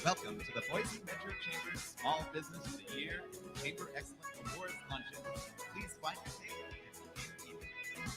Welcome to the Boise Metro Chamber's Small Business of the Year Chamber Excellence Awards Luncheon. Please find your table and begin eating.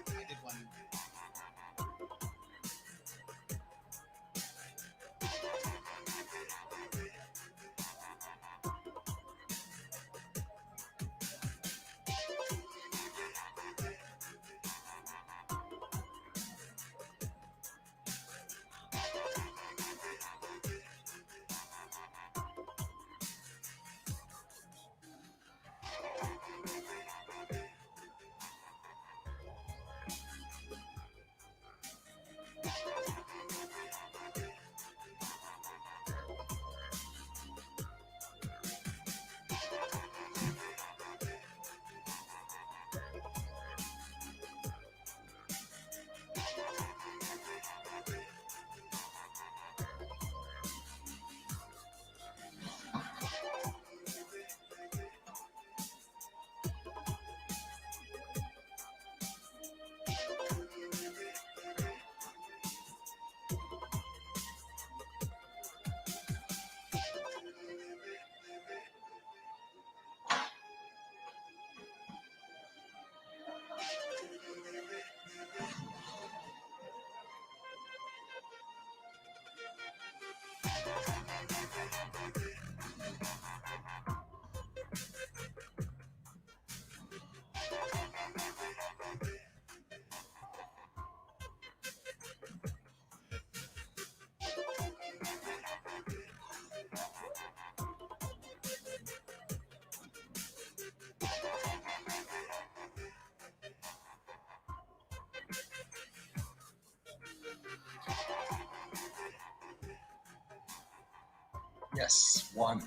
I did one. Yes, 1,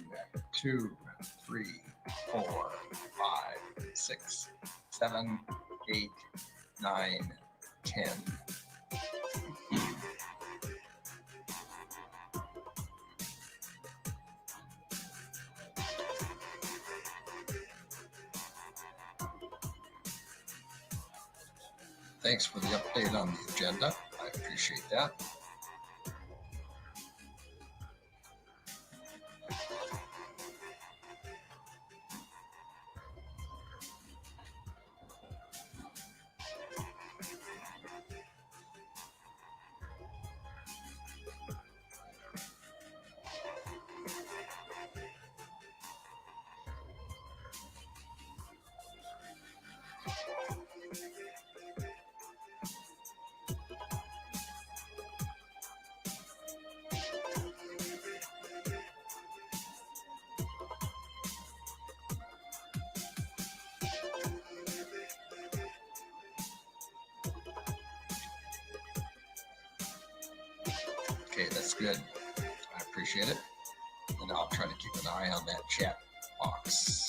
2, 3, 4, 5, 6, 7, 8, 9, 10. thanks for the update on the agenda. I appreciate that. Okay, that's good. I appreciate it. And I'll try to keep an eye on that chat box.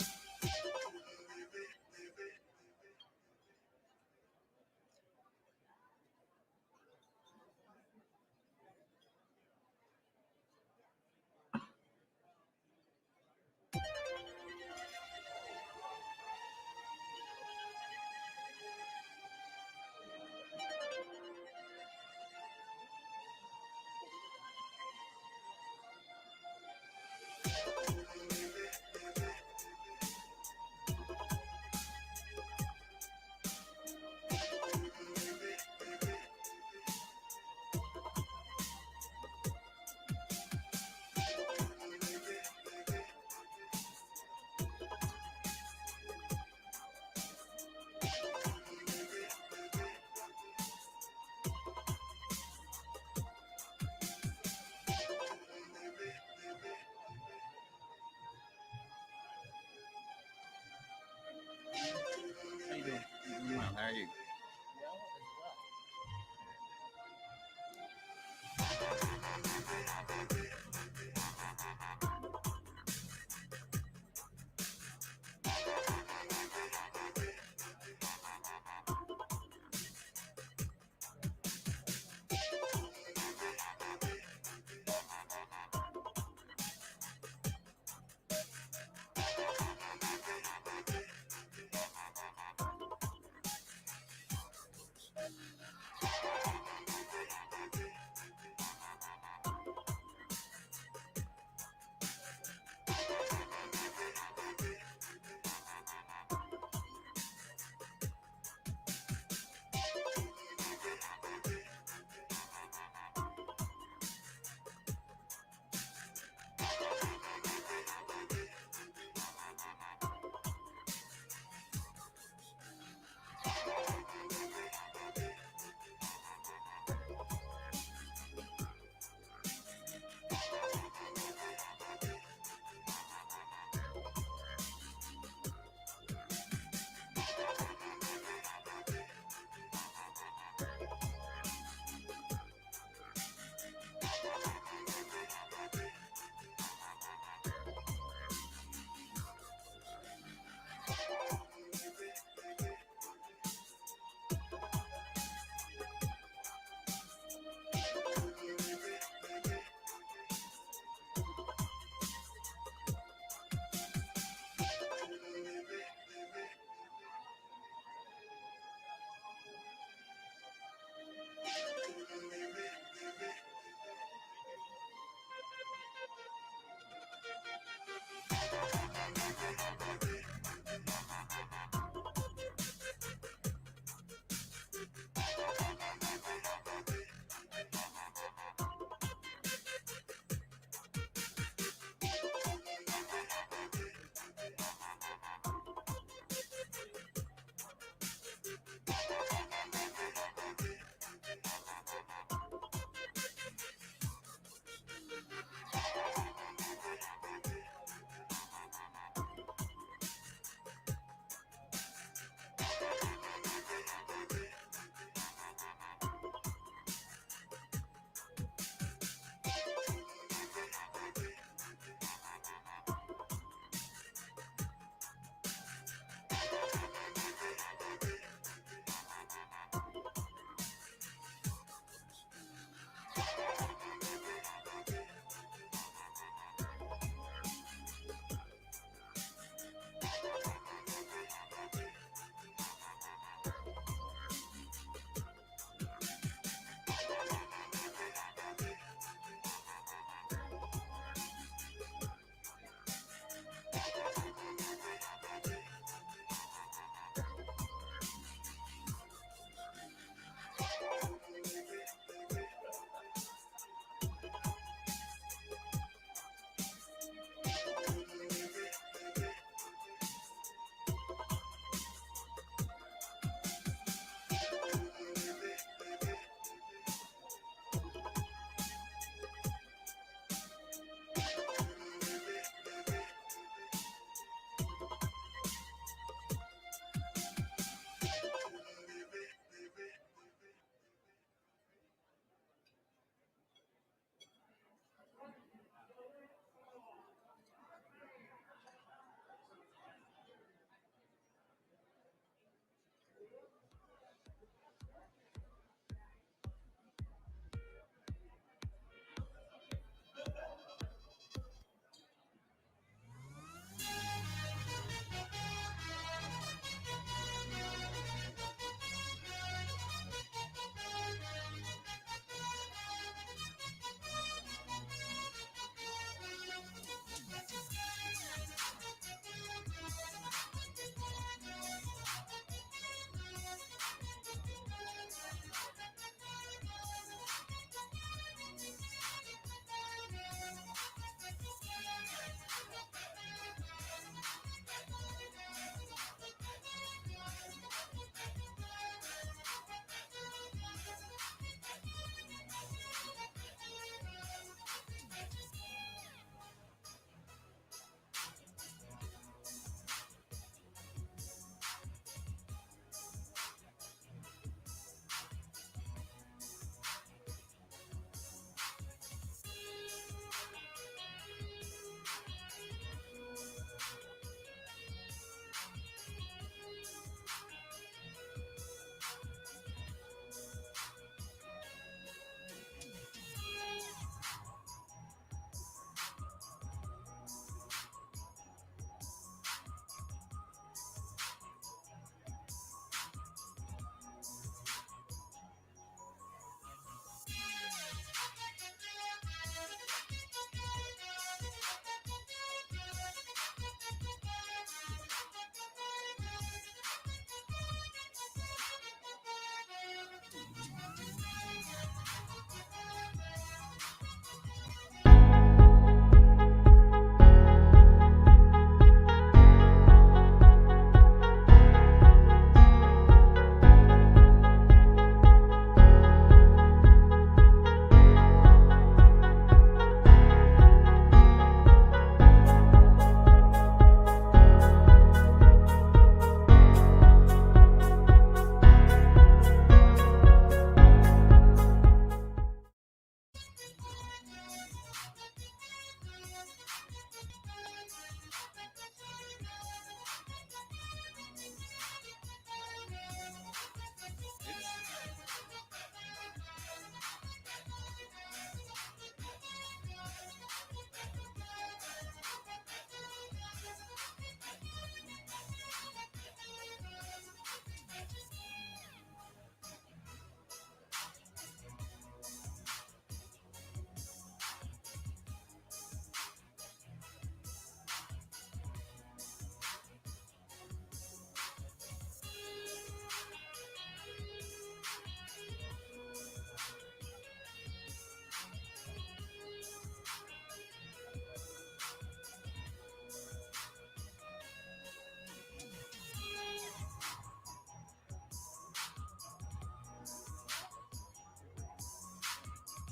How you doing? Well, how are you?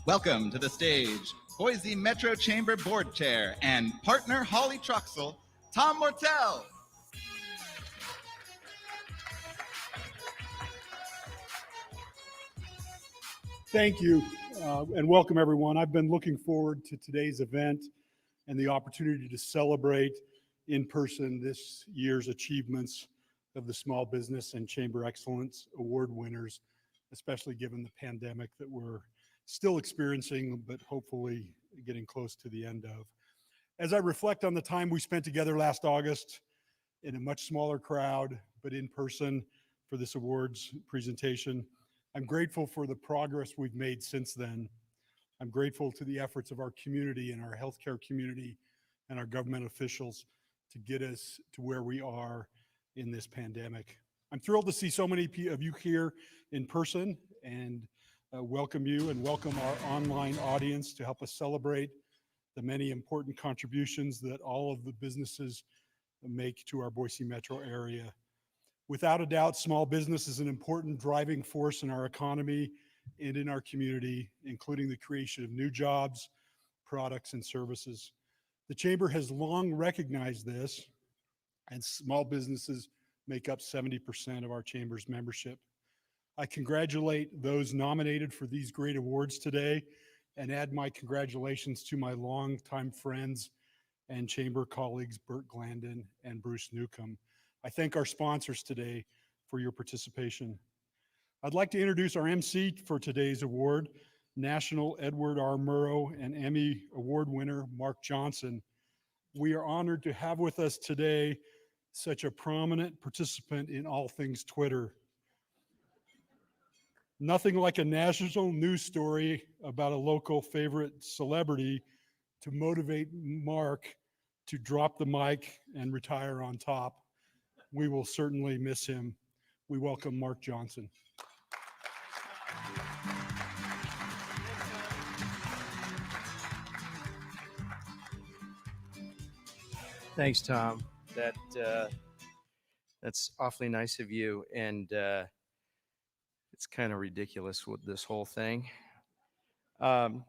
Welcome to the stage, Boise Metro Chamber Board Chair and partner Holly Troxel, Tom Mortel. Thank you, and welcome everyone. I've been looking forward to today's event and the opportunity to celebrate in person this year's achievements of the Small Business and Chamber Excellence Award winners, especially given the pandemic that we're still experiencing, but hopefully getting close to the end of. As I reflect on the time we spent together last August in a much smaller crowd, but in person for this awards presentation, I'm grateful for the progress we've made since then. I'm grateful to the efforts of our community and our healthcare community and our government officials to get us to where we are in this pandemic. I'm thrilled to see so many of you here in person and welcome you and welcome our online audience to help us celebrate the many important contributions that all of the businesses make to our Boise metro area. Without a doubt, small business is an important driving force in our economy and in our community, including the creation of new jobs, products, and services. The Chamber has long recognized this, and small businesses make up 70% of our Chamber's membership. I congratulate those nominated for these great awards today and add my congratulations to my longtime friends and Chamber colleagues, Bert Glandon and Bruce Newcomb. I thank our sponsors today for your participation. I'd like to introduce our MC for today's award, National Edward R. Murrow and Emmy Award winner, Mark Johnson. We are honored to have with us today such a prominent participant in all things Twitter. Nothing like a national news story about a local favorite celebrity to motivate Mark to drop the mic and retire on top. We will certainly miss him. We welcome Mark Johnson. Thanks, Tom. That's awfully nice of you, and it's kind of ridiculous with this whole thing. I'll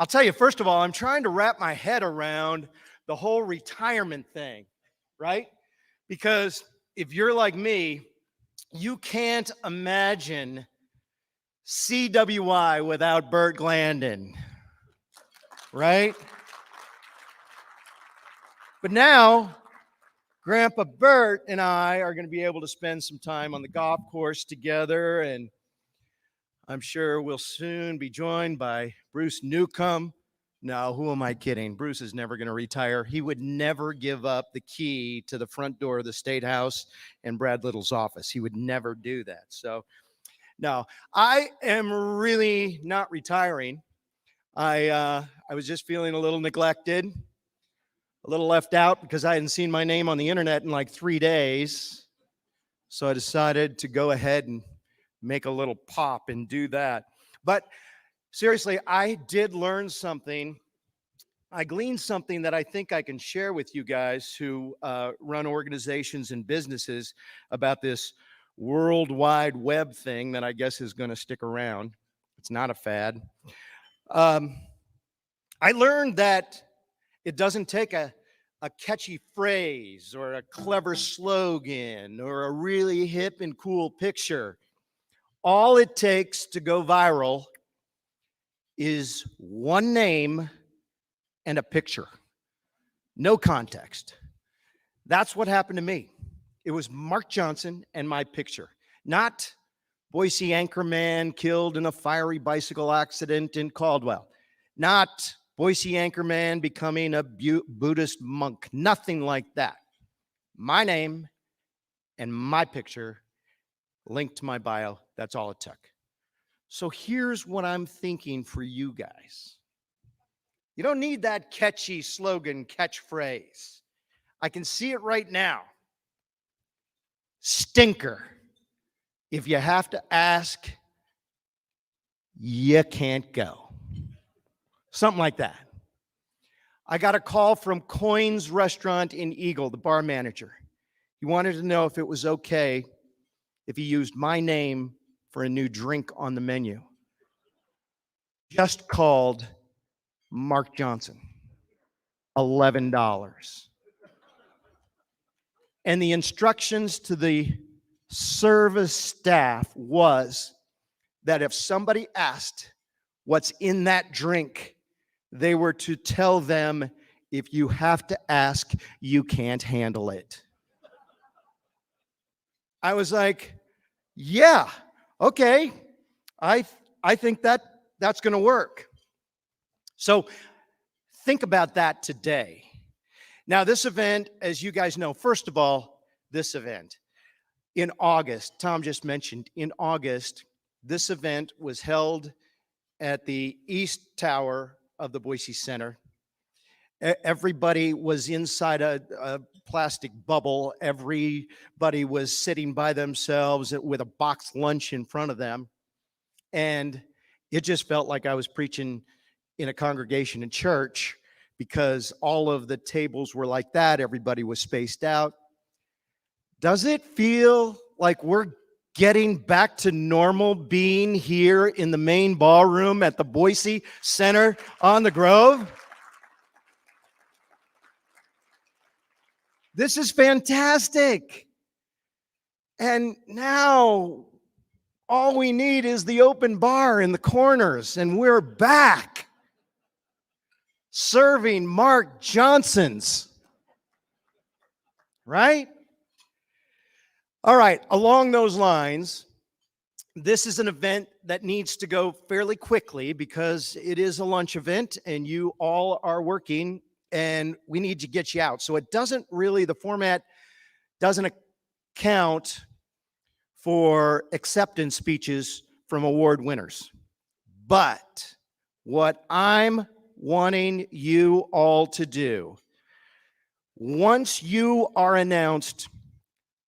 tell you, first of all, I'm trying to wrap my head around the whole retirement thing, right? Because if you're like me, you can't imagine CWI without Bert Glandon, right? But now, Grandpa Bert and I are going to be able to spend some time on the golf course together, and I'm sure we'll soon be joined by Bruce Newcomb. No, who am I kidding? Bruce is never going to retire. He would never give up the key to the front door of the State House and Brad Little's office. He would never do that. So, no, I am really not retiring. I was just feeling a little neglected, a little left out because I hadn't seen my name on the internet in like 3 days. So I decided to go ahead and make a little pop and do that. But seriously, I did learn something. I gleaned something that I think I can share with you guys who run organizations and businesses about this World Wide Web thing that I guess is going to stick around. It's not a fad. I learned that it doesn't take a catchy phrase or a clever slogan or a really hip and cool picture. All it takes to go viral is one name and a picture. No context. That's what happened to me. It was Mark Johnson and my picture, not Boise anchorman killed in a fiery bicycle accident in Caldwell, not Boise anchorman becoming a Buddhist monk, nothing like that. My name and my picture linked to my bio. That's all it took. So here's what I'm thinking for you guys. You don't need that catchy slogan, catchphrase. I can see it right now. Stinker. If you have to ask, you can't go. Something like that. I got a call from Coins Restaurant in Eagle, the bar manager. He wanted to know if it was okay if he used my name for a new drink on the menu. just called Mark Johnson. $11. And the instructions to the service staff was that if somebody asked what's in that drink, they were to tell them, if you have to ask, you can't handle it. I was like, yeah, okay. I think that's going to work. So think about that today. Now, this event, as you guys know, first of all, this event in August, Tom just mentioned, in August, this event was held at the East Tower of the Boise Center. Everybody was inside a plastic bubble. Everybody was sitting by themselves with a boxed lunch in front of them. And it just felt like I was preaching in a congregation in church, because all of the tables were like that. Everybody was spaced out. Does it feel like we're getting back to normal being here in the main ballroom at the Boise Center on the Grove? This is fantastic. And now all we need is the open bar in the corners, and we're back serving Mark Johnson's, right? All right, along those lines, this is an event that needs to go fairly quickly because it is a lunch event and you all are working and we need to get you out. So it doesn't really, the format doesn't account for acceptance speeches from award winners. But what I'm wanting you all to do, once you are announced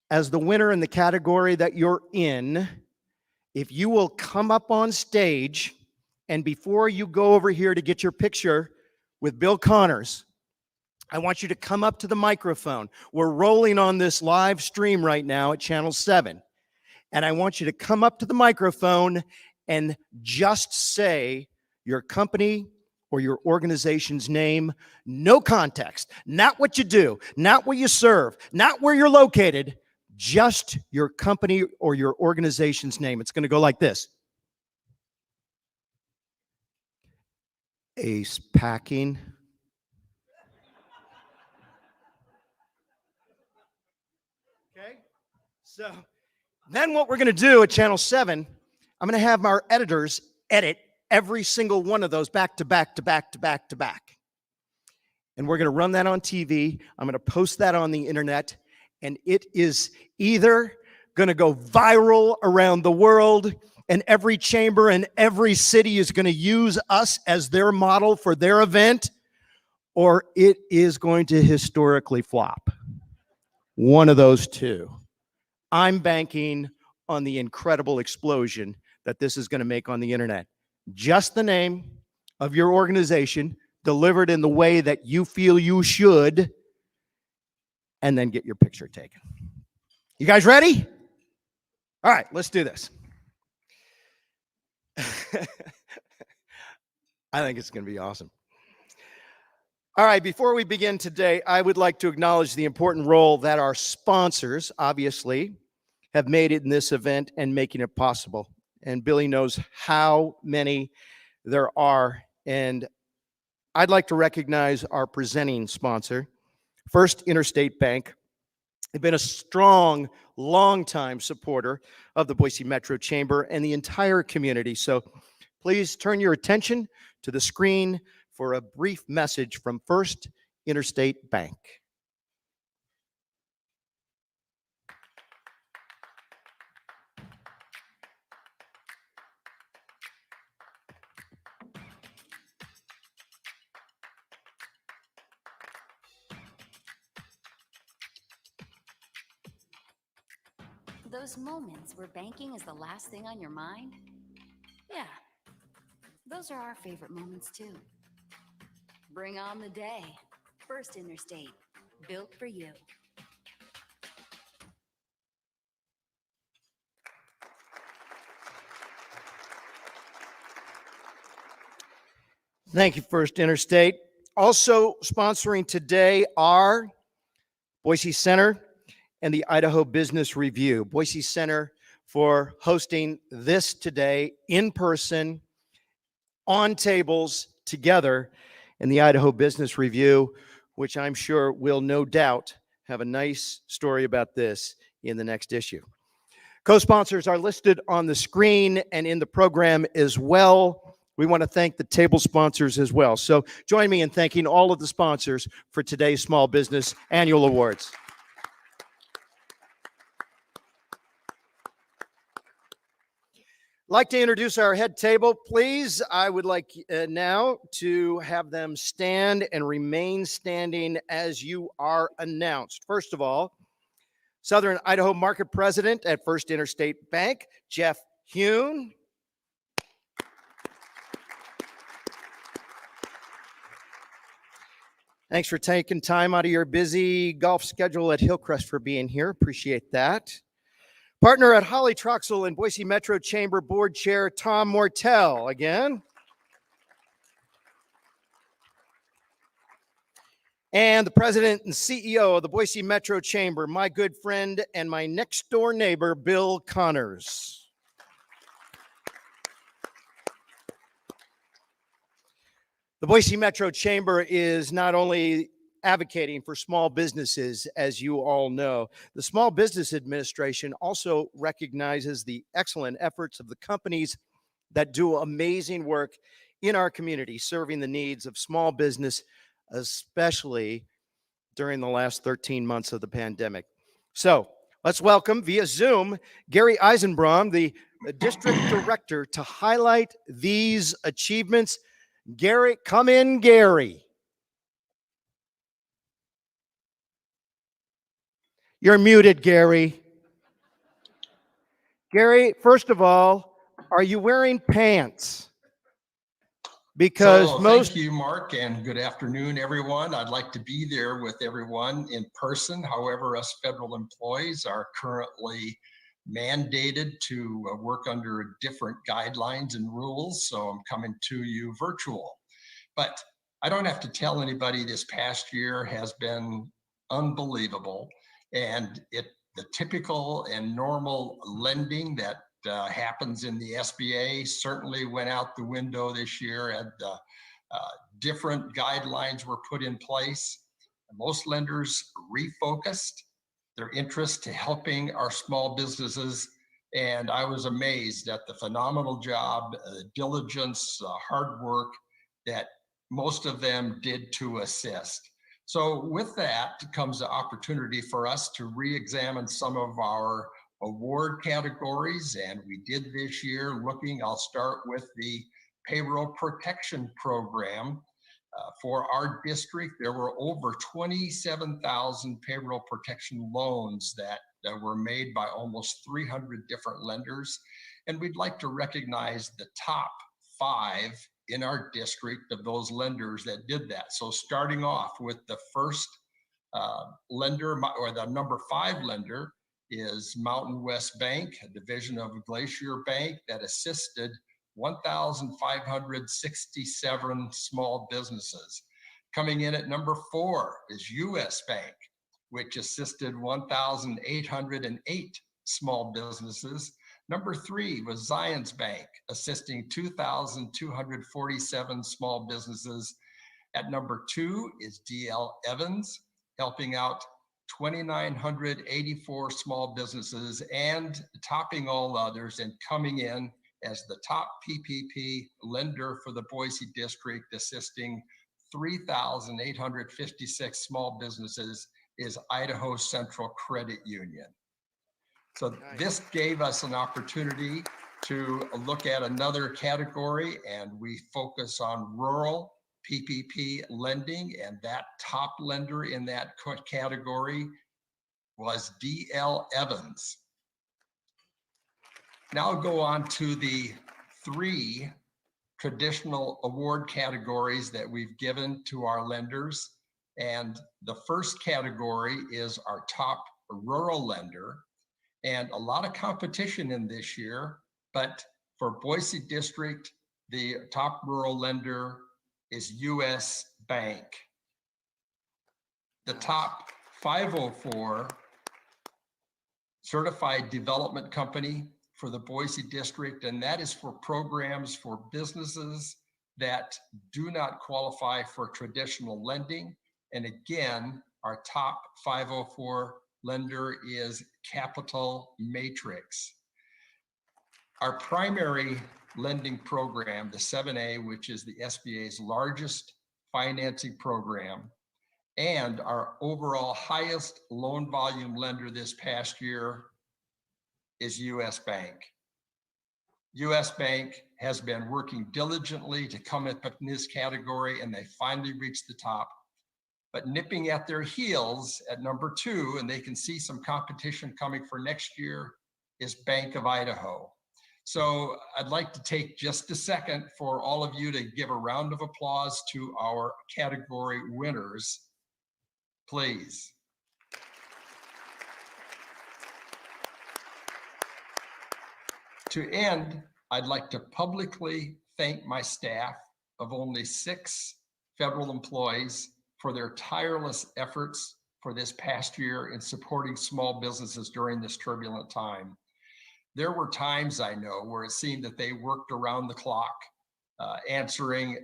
as the winner in the category that you're in, if you will come up on stage, and before you go over here to get your picture with Bill Connors, I want you to come up to the microphone. We're rolling on this live stream right now at Channel 7. And I want you to come up to the microphone and just say your company or your organization's name, no context, not what you do, not what you serve, not where you're located, just your company or your organization's name. It's going to go like this. Ace Packing. Okay, so then what we're going to do at Channel 7, I'm going to have our editors edit every single one of those back to back to back to back to back. And we're going to run that on TV. I'm going to post that on the internet. And it is either going to go viral around the world, and every chamber and every city is going to use us as their model for their event, or it is going to historically flop. One of those two. I'm banking on the incredible explosion that this is going to make on the internet. Just the name of your organization delivered in the way that you feel you should, and then get your picture taken. You guys ready? All right, let's do this. I think it's going to be awesome. All right, before we begin today, I would like to acknowledge the important role that our sponsors, obviously, have made it in this event and making it possible. And Billy knows how many there are. And I'd like to recognize our presenting sponsor, First Interstate Bank. They've been a strong, long-time supporter of the Boise Metro Chamber and the entire community. So please turn your attention to the screen for a brief message from First Interstate Bank. Those moments where banking is the last thing on your mind? Yeah, those are our favorite moments too. Bring on the day. First Interstate, built for you. Thank you, First Interstate. Also sponsoring today are Boise Center and the Idaho Business Review. Boise Center for hosting this today in person, on tables, together, and the Idaho Business Review, which I'm sure will no doubt have a nice story about this in the next issue. Co-sponsors are listed on the screen and in the program as well. We want to thank the table sponsors as well. So join me in thanking all of the sponsors for today's Small Business Annual Awards. I'd like to introduce our head table, please. I would like now to have them stand and remain standing as you are announced. First of all, Southern Idaho Market President at First Interstate Bank, Jeff Hune. Thanks for taking time out of your busy golf schedule at Hillcrest for being here. Appreciate that. Partner at Holly Troxel and Boise Metro Chamber Board Chair, Tom Mortel, again. And the president and CEO of the Boise Metro Chamber, my good friend and my next door neighbor, Bill Connors. The Boise Metro Chamber is not only advocating for small businesses, as you all know, the Small Business Administration also recognizes the excellent efforts of the companies that do amazing work in our community, serving the needs of small business, especially during the last 13 months of the pandemic. So let's welcome via Zoom Gary Eisenbrom, the district director, to highlight these achievements. Gary, come in, Gary. You're muted, Gary. Gary, first of all, are you wearing pants? Because Thank you, Mark, and good afternoon, everyone. I'd like to be there with everyone in person. However, us federal employees are currently mandated to work under different guidelines and rules, so I'm coming to you virtual. But I don't have to tell anybody this past year has been unbelievable, and the typical and normal lending that happens in the SBA certainly went out the window this year, and different guidelines were put in place. Most lenders refocused their interest to helping our small businesses, and I was amazed at the phenomenal job, diligence, hard work that most of them did to assist. So with that comes the opportunity for us to re-examine some of our award categories, and we did this year I'll start with the payroll protection program. For our district, there were over 27,000 payroll protection loans that were made by almost 300 different lenders, and we'd like to recognize the top 5 in our district of those lenders that did that. So starting off with the first lender, or the number 5 lender, is Mountain West Bank, a division of Glacier Bank that assisted 1,567 small businesses. Coming in at number 4 is US Bank, which assisted 1,808 small businesses. Number 3 was Zions Bank, assisting 2,247 small businesses. At number 2 is DL Evans, helping out 2,984 small businesses, and topping all others and coming in as the top PPP lender for the Boise district, assisting 3,856 small businesses, is Idaho Central Credit Union. So this gave us an opportunity to look at another category, and we focus on rural PPP lending, and that top lender in that category was DL Evans. Now I'll go on to the 3 traditional award categories that we've given to our lenders. And the first category is our top rural lender, and a lot of competition in this year, but for Boise district, the top rural lender is US Bank. The top 504 certified development company for the Boise district, and that is for programs for businesses that do not qualify for traditional lending. And again, our top 504 lender is Capital Matrix. Our primary lending program, the 7A, which is the SBA's largest financing program, and our overall highest loan volume lender this past year is US Bank. US Bank has been working diligently to come up in this category, and they finally reached the top. But nipping at their heels at number 2, and they can see some competition coming for next year, is Bank of Idaho. So I'd like to take just a second for all of you to give a round of applause to our category winners, please. To end, I'd like to publicly thank my staff of only 6 federal employees for their tireless efforts for this past year in supporting small businesses during this turbulent time. There were times, I know, where it seemed that they worked around the clock, answering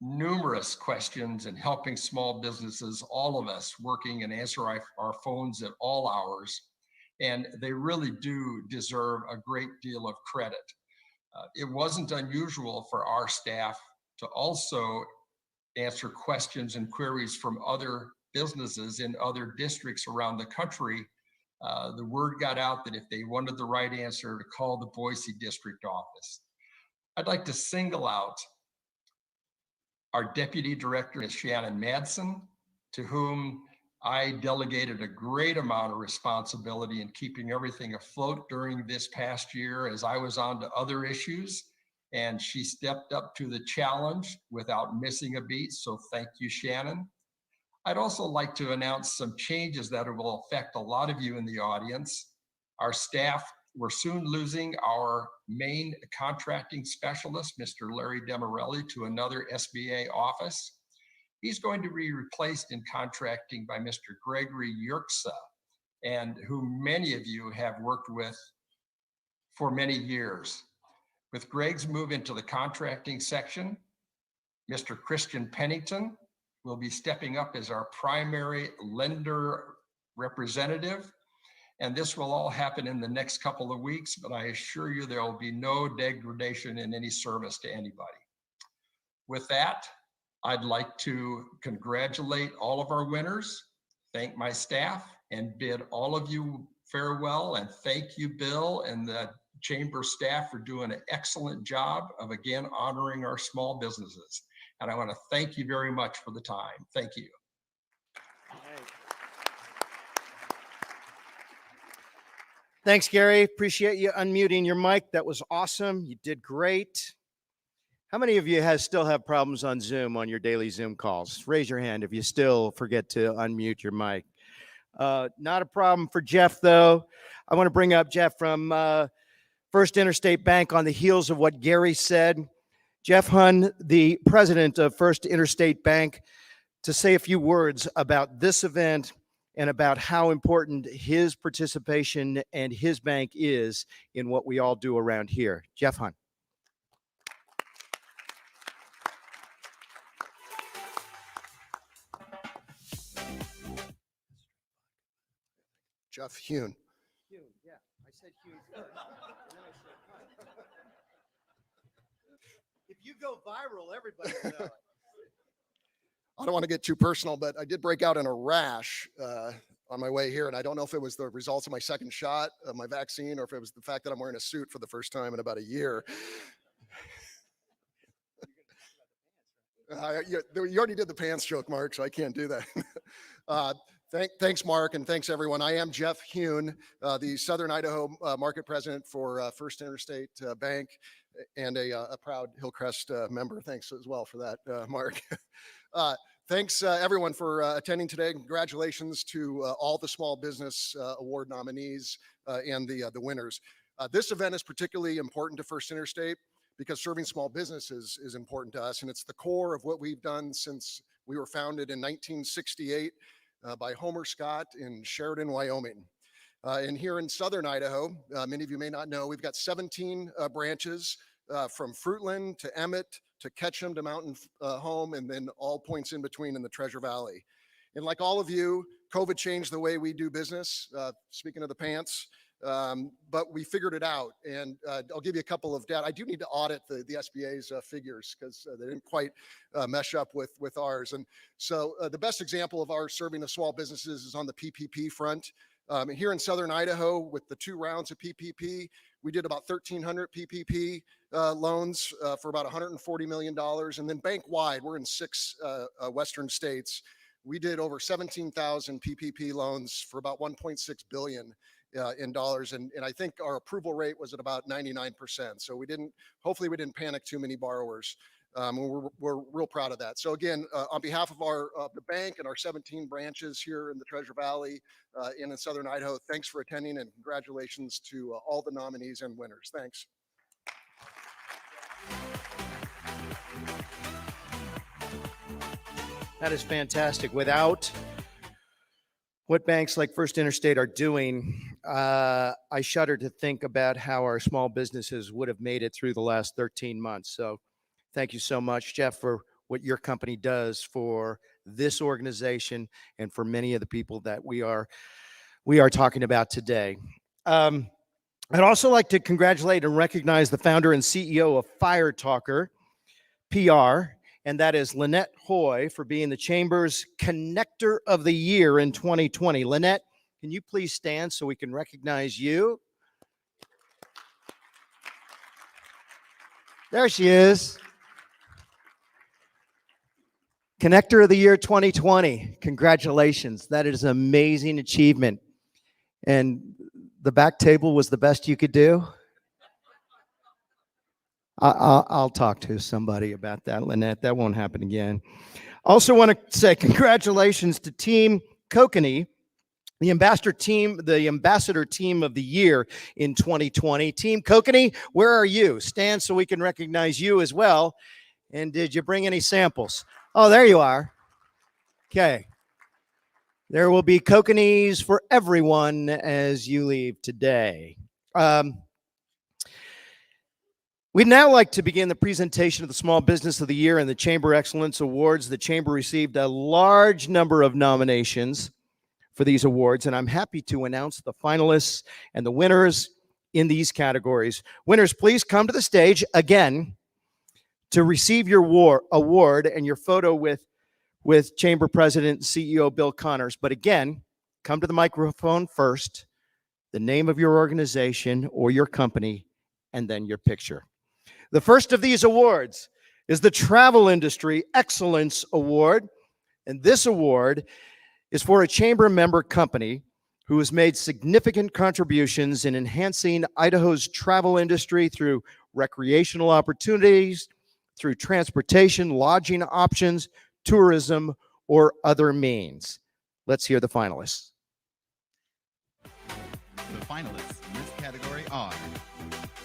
numerous questions and helping small businesses, all of us working and answer our phones at all hours. And they really do deserve a great deal of credit. It wasn't unusual for our staff to also answer questions and queries from other businesses in other districts around the country. The word got out that if they wanted the right answer, to call the Boise district office. I'd like to single out our deputy director, Ms. Shannon Madsen, to whom I delegated a great amount of responsibility in keeping everything afloat during this past year as I was on to other issues. And she stepped up to the challenge without missing a beat. So thank you, Shannon. I'd also like to announce some changes that will affect a lot of you in the audience. Our staff, we're soon losing our main contracting specialist, Mr. Larry Demarelli, to another SBA office. He's going to be replaced in contracting by Mr. Gregory Yerksa, and who many of you have worked with for many years. With Greg's move into the contracting section, Mr. Christian Pennington will be stepping up as our primary lender representative. And this will all happen in the next couple of weeks, but I assure you there will be no degradation in any service to anybody. With that, I'd like to congratulate all of our winners, thank my staff, and bid all of you farewell. And thank you, Bill, and the Chamber staff for doing an excellent job of, again, honoring our small businesses. And I want to thank you very much for the time. Thank you. Thanks, Gary. Appreciate you unmuting your mic. That was awesome. You did great. How many of you still have problems on Zoom on your daily Zoom calls? Raise your hand if you still forget to unmute your mic. Not a problem for Jeff, though. I want to bring up Jeff from First Interstate Bank on the heels of what Gary said. Jeff Hunn, the president of First Interstate Bank, to say a few words about this event and about how important his participation and his bank is in what we all do around here. Jeff Hunn. Jeff Hune. Yeah, I said Hune first. And then I said Hunn. If you go viral, everybody will know it. I don't want to get too personal, but I did break out in a rash on my way here, and I don't know if it was the results of my second shot of my vaccine or if it was the fact that I'm wearing a suit for the first time in about a year. You already did the pants joke, Mark, so I can't do that. Thanks, Mark, and thanks, everyone. I am Jeff Hune, the Southern Idaho market president for First Interstate Bank, and a proud Hillcrest member. Thanks as well for that, Mark. Thanks, everyone, for attending today. Congratulations to all the small business award nominees and the winners. This event is particularly important to First Interstate because serving small businesses is important to us. And it's the core of what we've done since we were founded in 1968 by Homer Scott in Sheridan, Wyoming. And here in Southern Idaho, many of you may not know, we've got 17 branches from Fruitland to Emmett to Ketchum to Mountain Home, and then all points in between in the Treasure Valley. And like all of you, COVID changed the way we do business, speaking of the pants, but we figured it out. And I'll give you a couple of data. I do need to audit the SBA's figures because they didn't quite mesh up with ours. And so the best example of our serving of small businesses is on the PPP front. Here in Southern Idaho, with the 2 rounds of PPP, we did about 1,300 PPP loans for about $140 million. And then bank-wide, we're in 6 Western states. We did over 17,000 PPP loans for about $1.6 billion in dollars. And I think our approval rate was at about 99%. So hopefully we didn't panic too many borrowers. We're real proud of that. So again, on behalf of the bank and our 17 branches here in the Treasure Valley and in Southern Idaho, thanks for attending, and congratulations to all the nominees and winners. Thanks. That is fantastic. Without what banks like First Interstate are doing, I shudder to think about how our small businesses would have made it through the last 13 months. So thank you so much, Jeff, for what your company does for this organization and for many of the people that we are talking about today. I'd also like to congratulate and recognize the founder and CEO of Fire Talker PR, and that is Lynette Hoy, for being the Chamber's Connector of the Year in 2020. Lynette, can you please stand so we can recognize you? There she is. Connector of the Year 2020. Congratulations. That is an amazing achievement. And the back table was the best you could do? I'll talk to somebody about that, Lynette. That won't happen again. Also want to say congratulations to Team Kokanee, the ambassador team of the year in 2020. Team Kokanee, where are you? Stand so we can recognize you as well. And did you bring any samples? Oh, there you are. Okay. There will be Kokanees for everyone as you leave today. We'd now like to begin the presentation of the Small Business of the Year and the Chamber Excellence Awards. The Chamber received a large number of nominations for these awards, and I'm happy to announce the finalists and the winners in these categories. Winners, please come to the stage again to receive your award and your photo with Chamber President and CEO Bill Connors. But again, come to the microphone first, the name of your organization or your company, and then your picture. The first of these awards is the Travel Industry Excellence Award, and this award is for a Chamber member company who has made significant contributions in enhancing Idaho's travel industry through recreational opportunities, through transportation, lodging options, tourism, or other means. Let's hear the finalists. The finalists in this category are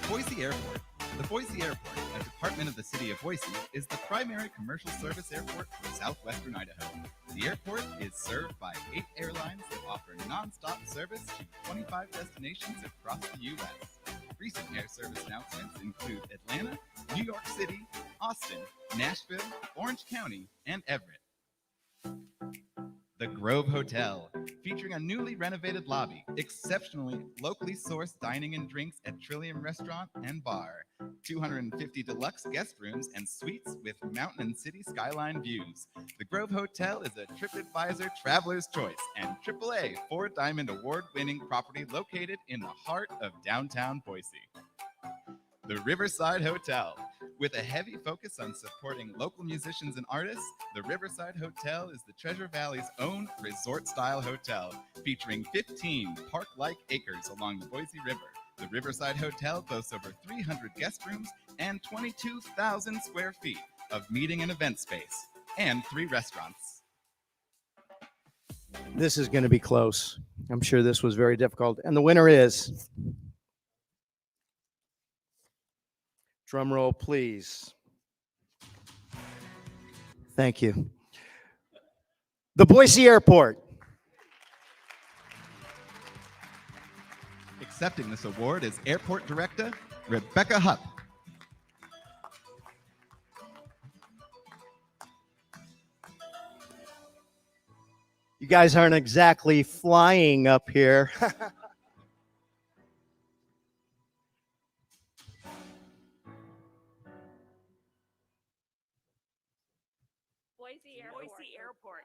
Boise Airport. The Boise Airport, a department of the city of Boise, is the primary commercial service airport for southwestern Idaho. The airport is served by 8 airlines that offer nonstop service to 25 destinations across the U.S. Recent air service announcements include Atlanta, New York City, Austin, Nashville, Orange County, and Everett. The Grove Hotel, featuring a newly renovated lobby, exceptionally locally sourced dining and drinks at Trillium Restaurant and Bar, 250 deluxe guest rooms and suites with mountain and city skyline views. The Grove Hotel is a TripAdvisor Traveler's Choice and AAA 4-Diamond Award-winning property located in the heart of downtown Boise. The Riverside Hotel. With a heavy focus on supporting local musicians and artists, the Riverside Hotel is the Treasure Valley's own resort-style hotel, featuring 15 park-like acres along the Boise River. The Riverside Hotel boasts over 300 guest rooms and 22,000 square feet of meeting and event space, and 3 restaurants. This is going to be close. I'm sure this was very difficult. And the winner is Drum roll, please. Thank you. The Boise Airport. Accepting this award is Airport Director Rebecca Hupp. You guys aren't exactly flying up here. Boise Airport.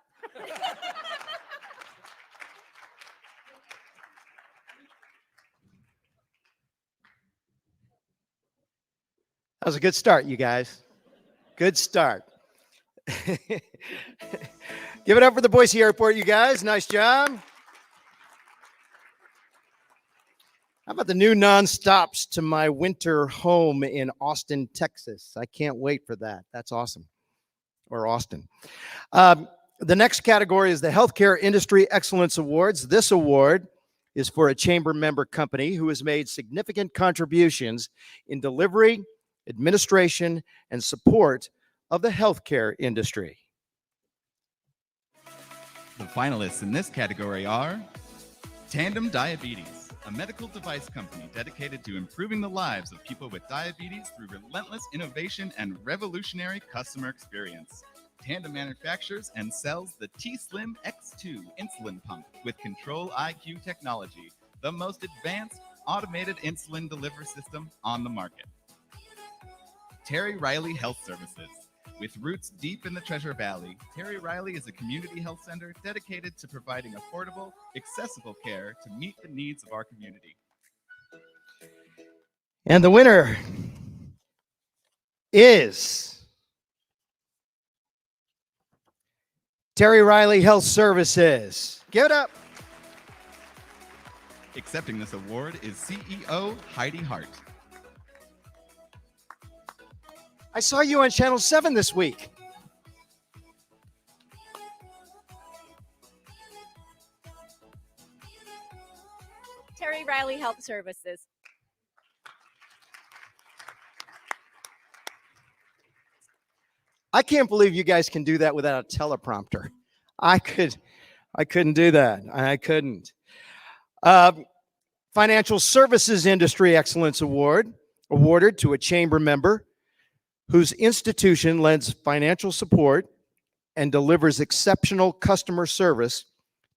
That was a good start, you guys. Good start. Give it up for the Boise Airport, you guys. Nice job. How about the new nonstops to my winter home in Austin, Texas? I can't wait for that. That's awesome. Or Austin. The next category is the Healthcare Industry Excellence Awards. This award is for a chamber member company who has made significant contributions in delivery, administration, and support of the healthcare industry. The finalists in this category are Tandem Diabetes, a medical device company dedicated to improving the lives of people with diabetes through relentless innovation and revolutionary customer experience. Tandem manufactures and sells the T-Slim X2 insulin pump with Control IQ technology, the most advanced automated insulin delivery system on the market. Terry Riley Health Services. With roots deep in the Treasure Valley, Terry Riley is a community health center dedicated to providing affordable, accessible care to meet the needs of our community. And the winner is Terry Riley Health Services. Give it up. Accepting this award is CEO Heidi Hart. I saw you on Channel 7 this week. Terry Riley Health Services. I can't believe you guys can do that without a teleprompter. I couldn't do that. I couldn't. Financial Services Industry Excellence Award, awarded to a chamber member whose institution lends financial support and delivers exceptional customer service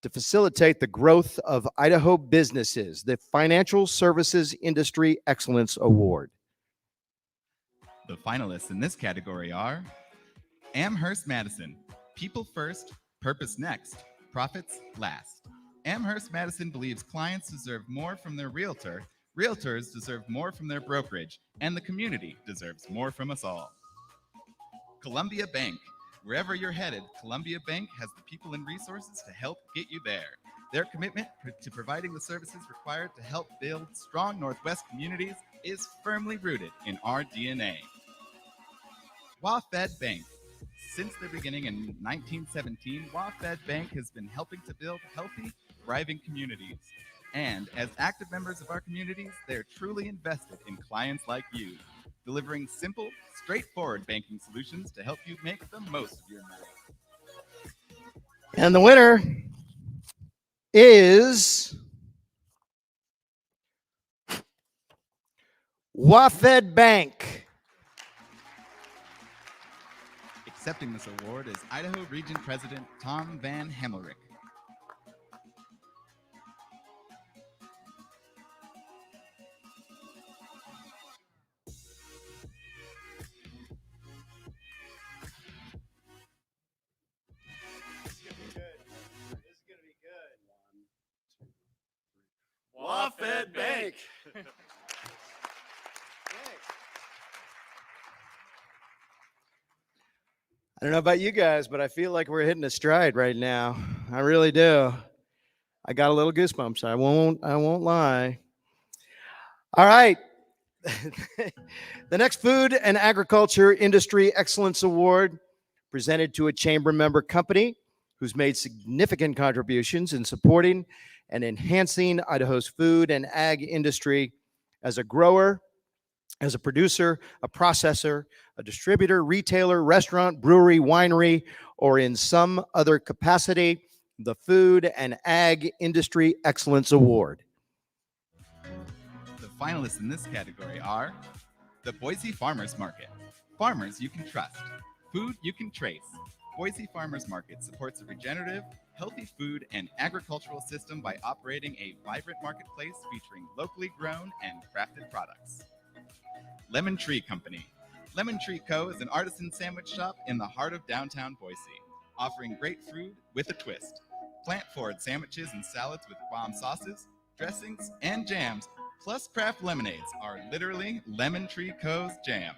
to facilitate the growth of Idaho businesses, the Financial Services Industry Excellence Award. The finalists in this category are Amherst Madison, People First, Purpose Next, Profits Last. Amherst Madison believes clients deserve more from their realtor, realtors deserve more from their brokerage, and the community deserves more from us all. Columbia Bank. Wherever you're headed, Columbia Bank has the people and resources to help get you there. Their commitment to providing the services required to help build strong Northwest communities is firmly rooted in our DNA. WaFed Bank. Since their beginning in 1917, WaFed Bank has been helping to build healthy, thriving communities. And as active members of our communities, they're truly invested in clients like you, delivering simple, straightforward banking solutions to help you make the most of your money. And the winner is WaFed Bank. Accepting this award is Idaho Region President Tom Van Hemmelrich. WaFed Bank. I don't know about you guys, but I feel like we're hitting a stride right now. I really do. I got a little goosebumps. I won't lie. All right. The next Food and Agriculture Industry Excellence Award, presented to a chamber member company who's made significant contributions in supporting and enhancing Idaho's food and ag industry as a grower, as a producer, a processor, a distributor, retailer, restaurant, brewery, winery, or in some other capacity, the Food and Ag Industry Excellence Award. The finalists in this category are the Boise Farmers Market. Farmers you can trust. Food you can trace. Boise Farmers Market supports a regenerative, healthy food and agricultural system by operating a vibrant marketplace featuring locally grown and crafted products. Lemon Tree Company. Lemon Tree Co. is an artisan sandwich shop in the heart of downtown Boise, offering great food with a twist. Plant-forward sandwiches and salads with bomb sauces, dressings, and jams, plus craft lemonades are literally Lemon Tree Co.'s jam.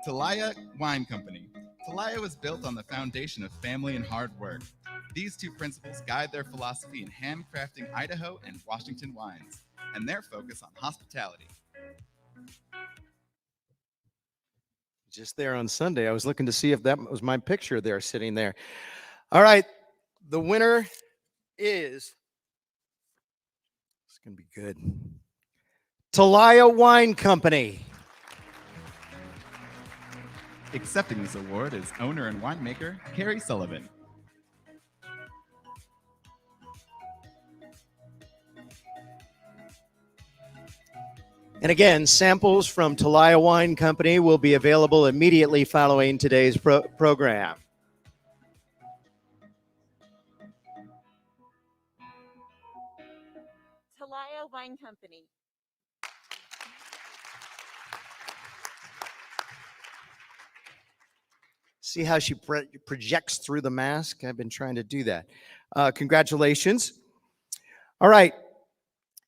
Talaya Wine Company. Talaya was built on the foundation of family and hard work. These two principles guide their philosophy in handcrafting Idaho and Washington wines, and their focus on hospitality. Just there on Sunday, I was looking to see if that was my picture there sitting there. All right, the winner is, it's going to be good, Talaya Wine Company. Accepting this award is owner and winemaker Carrie Sullivan. And again, samples from Talaya Wine Company will be available immediately following today's program. Talaya Wine Company. See how she projects through the mask? I've been trying to do that. Congratulations. All right.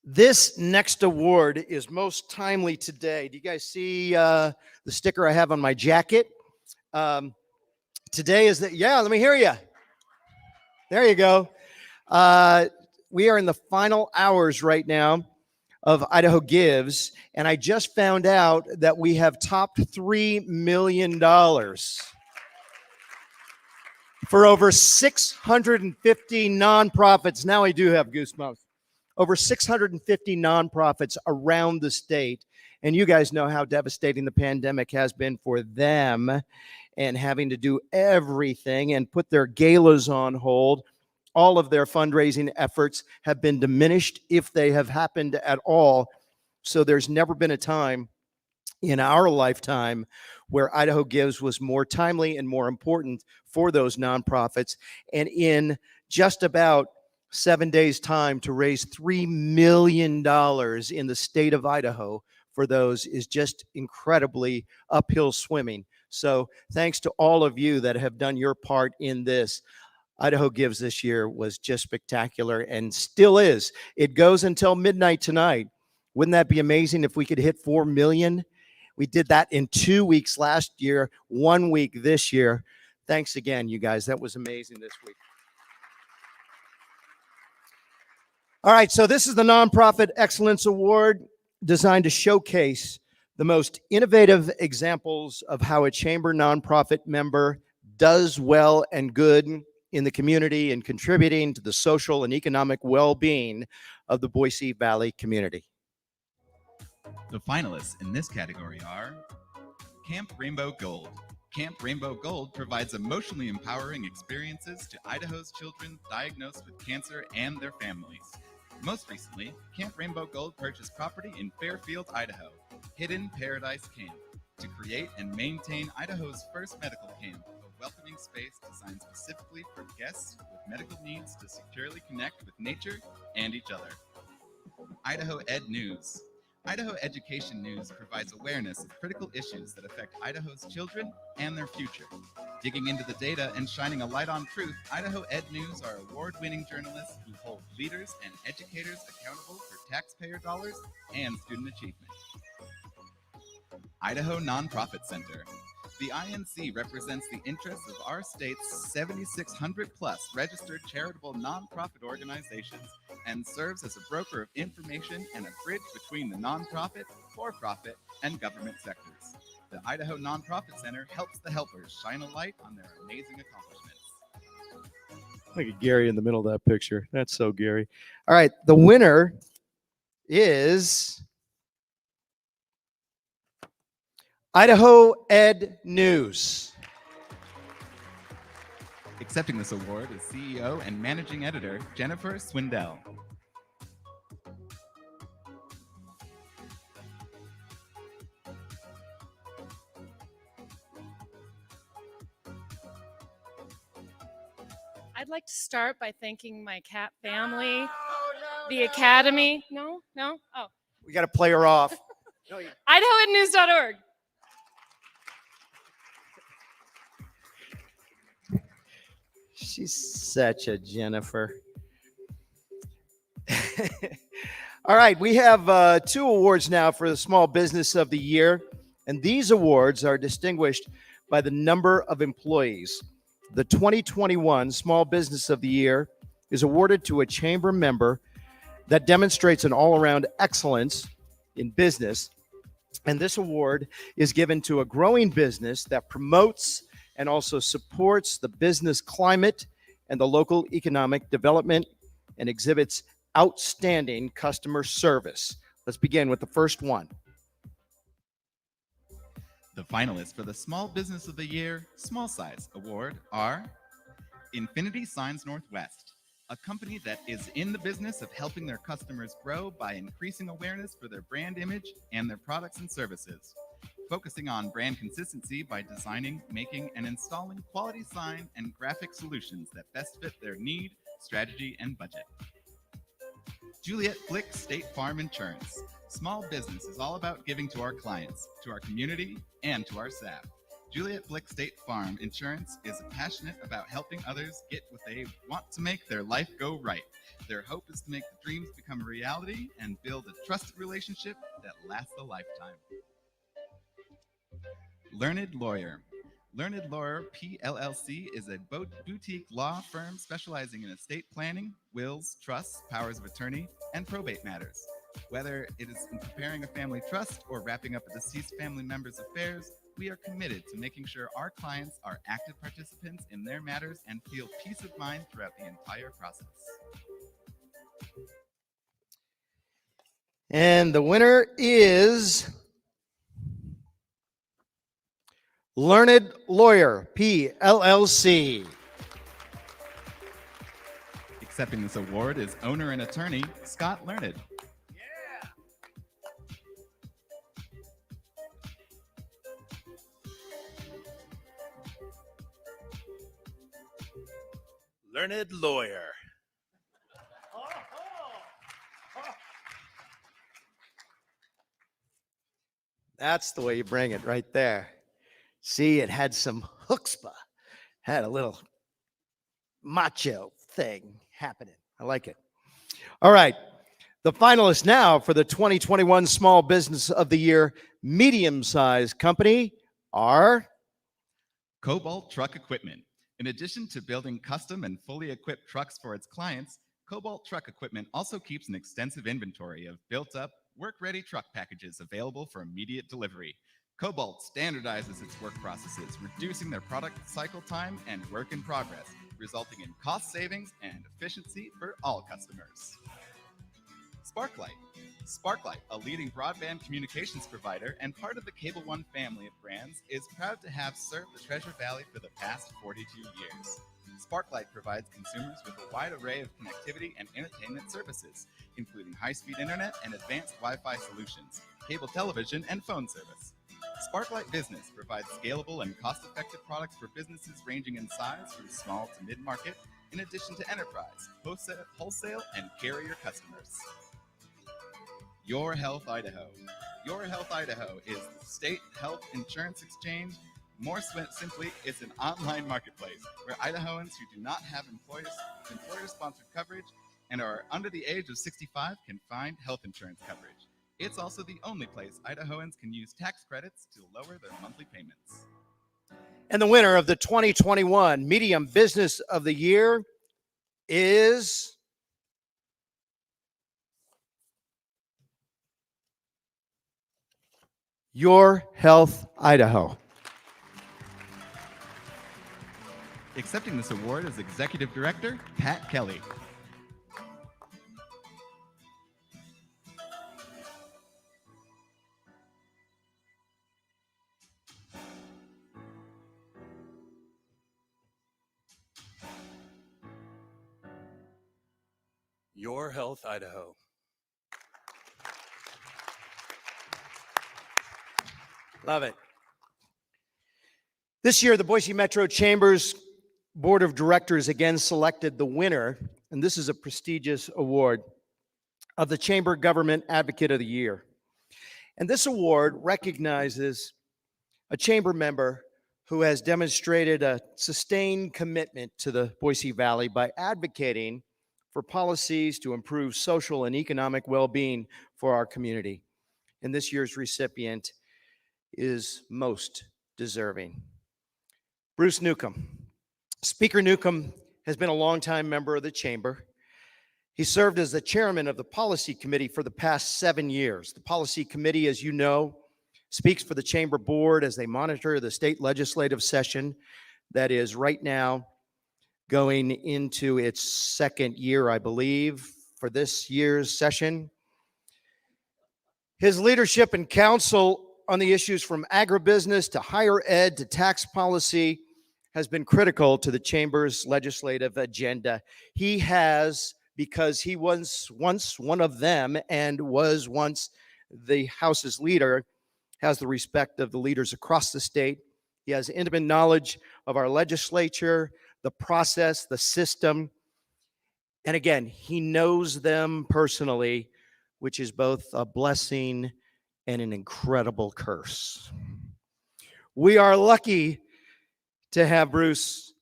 This next award is most timely today. Do you guys see the sticker I have on my jacket? Today is yeah, let me hear you. There you go. We are in the final hours right now of Idaho Gives, and I just found out that we have topped $3 million for over 650 nonprofits. Now I do have goosebumps. Over 650 nonprofits around the state. And you guys know how devastating the pandemic has been for them, and having to do everything and put their galas on hold. All of their fundraising efforts have been diminished, if they have happened at all. So there's never been a time in our lifetime where Idaho Gives was more timely and more important for those nonprofits. And in just about 7 days' time, to raise $3 million in the state of Idaho for those is just incredibly uphill swimming. So thanks to all of you that have done your part in this. Idaho Gives this year was just spectacular and still is. It goes until midnight tonight. Wouldn't that be amazing if we could hit 4 million? We did that in 2 weeks last year, 1 week this year. Thanks again, you guys. That was amazing this week. All right, so this is the Nonprofit Excellence Award, designed to showcase the most innovative examples of how a chamber nonprofit member does well and good in the community and contributing to the social and economic well-being of the Boise Valley community. The finalists in this category are Camp Rainbow Gold. Camp Rainbow Gold provides emotionally empowering experiences to Idaho's children diagnosed with cancer and their families. Most recently, Camp Rainbow Gold purchased property in Fairfield, Idaho, Hidden Paradise Camp, to create and maintain Idaho's first medical camp, a welcoming space designed specifically for guests with medical needs to securely connect with nature and each other. Idaho Ed News. Idaho Education News provides awareness of critical issues that affect Idaho's children and their future. Digging into the data and shining a light on truth, Idaho Ed News are award-winning journalists who hold leaders and educators accountable for taxpayer dollars and student achievement. Idaho Nonprofit Center. The INC represents the interests of our state's 7,600 plus registered charitable nonprofit organizations and serves as a broker of information and a bridge between the nonprofit, for-profit, and government sectors. The Idaho Nonprofit Center helps the helpers shine a light on their amazing accomplishments. Look at Gary in the middle of that picture. That's so Gary. All right, the winner is Idaho Ed News. Accepting this award is CEO and Managing Editor Jennifer Swindell. I'd like to start by thanking my cat family, the Academy. No? Oh, We got to play her off. IdahoEdNews.org. She's such a Jennifer. All right, we have 2 awards now for the Small Business of the Year, and these awards are distinguished by the number of employees. The 2021 Small Business of the Year is awarded to a chamber member that demonstrates an all-around excellence in business, and this award is given to a growing business that promotes and also supports the business climate and the local economic development and exhibits outstanding customer service. Let's begin with the first one. The finalists for the Small Business of the Year Small Size Award are Infinity Signs Northwest, a company that is in the business of helping their customers grow by increasing awareness for their brand image and their products and services, focusing on brand consistency by designing, making, and installing quality sign and graphic solutions that best fit their need, strategy, and budget. Juliet Blick State Farm Insurance. Small business is all about giving to our clients, to our community, and to our staff. Juliet Blick State Farm Insurance is passionate about helping others get what they want to make their life go right. Their hope is to make the dreams become a reality and build a trusted relationship that lasts a lifetime. Learned Lawyer. Learned Lawyer PLLC is a boutique law firm specializing in estate planning, wills, trusts, powers of attorney, and probate matters. Whether it is in preparing a family trust or wrapping up a deceased family member's affairs, we are committed to making sure our clients are active participants in their matters and feel peace of mind throughout the entire process. And the winner is Learned Lawyer, PLLC. Accepting this award is owner and attorney Scott Learned. Learned Lawyer. That's the way you bring it right there. See, it had some chutzpah, had a little macho thing happening. I like it. All right. The finalists now for the 2021 Small Business of the Year medium-sized company are Cobalt Truck Equipment. In addition to building custom and fully equipped trucks for its clients, Cobalt Truck Equipment also keeps an extensive inventory of built-up, work-ready truck packages available for immediate delivery. Cobalt standardizes its work processes, reducing their product cycle time and work in progress, resulting in cost savings and efficiency for all customers. Sparklight. Sparklight, a leading broadband communications provider and part of the Cable One family of brands, is proud to have served the Treasure Valley for the past 42 years. Sparklight provides consumers with a wide array of connectivity and entertainment services, including high-speed internet and advanced Wi-Fi solutions, cable television, and phone service. Sparklight Business provides scalable and cost-effective products for businesses ranging in size from small to mid-market, in addition to enterprise, wholesale, and carrier customers. Your Health Idaho. Your Health Idaho is the state health insurance exchange. More simply, it's an online marketplace where Idahoans who do not have employer-sponsored coverage and are under the age of 65 can find health insurance coverage. It's also the only place Idahoans can use tax credits to lower their monthly payments. And the winner of the 2021 Medium Business of the Year is Your Health Idaho. Accepting this award is Executive Director Pat Kelly. Your Health, Idaho. Love it. This year, the Boise Metro Chamber's Board of Directors again selected the winner, and this is a prestigious award, of the Chamber Government Advocate of the Year. And this award recognizes a chamber member who has demonstrated a sustained commitment to the Boise Valley by advocating for policies to improve social and economic well-being for our community. And this year's recipient is most deserving. Bruce Newcomb. Speaker Newcomb has been a longtime member of the chamber. He served as the chairman of the policy committee for the past 7 years. The policy committee, as you know, speaks for the chamber board as they monitor the state legislative session that is right now going into its second year, I believe, for this year's session. His leadership and counsel on the issues from agribusiness to higher ed to tax policy has been critical to the chamber's legislative agenda. He has, because he was once one of them and was once the House's leader, has the respect of the leaders across the state. He has intimate knowledge of our legislature, the process, the system. And again, he knows them personally, which is both a blessing and an incredible curse. We are lucky to have Bruce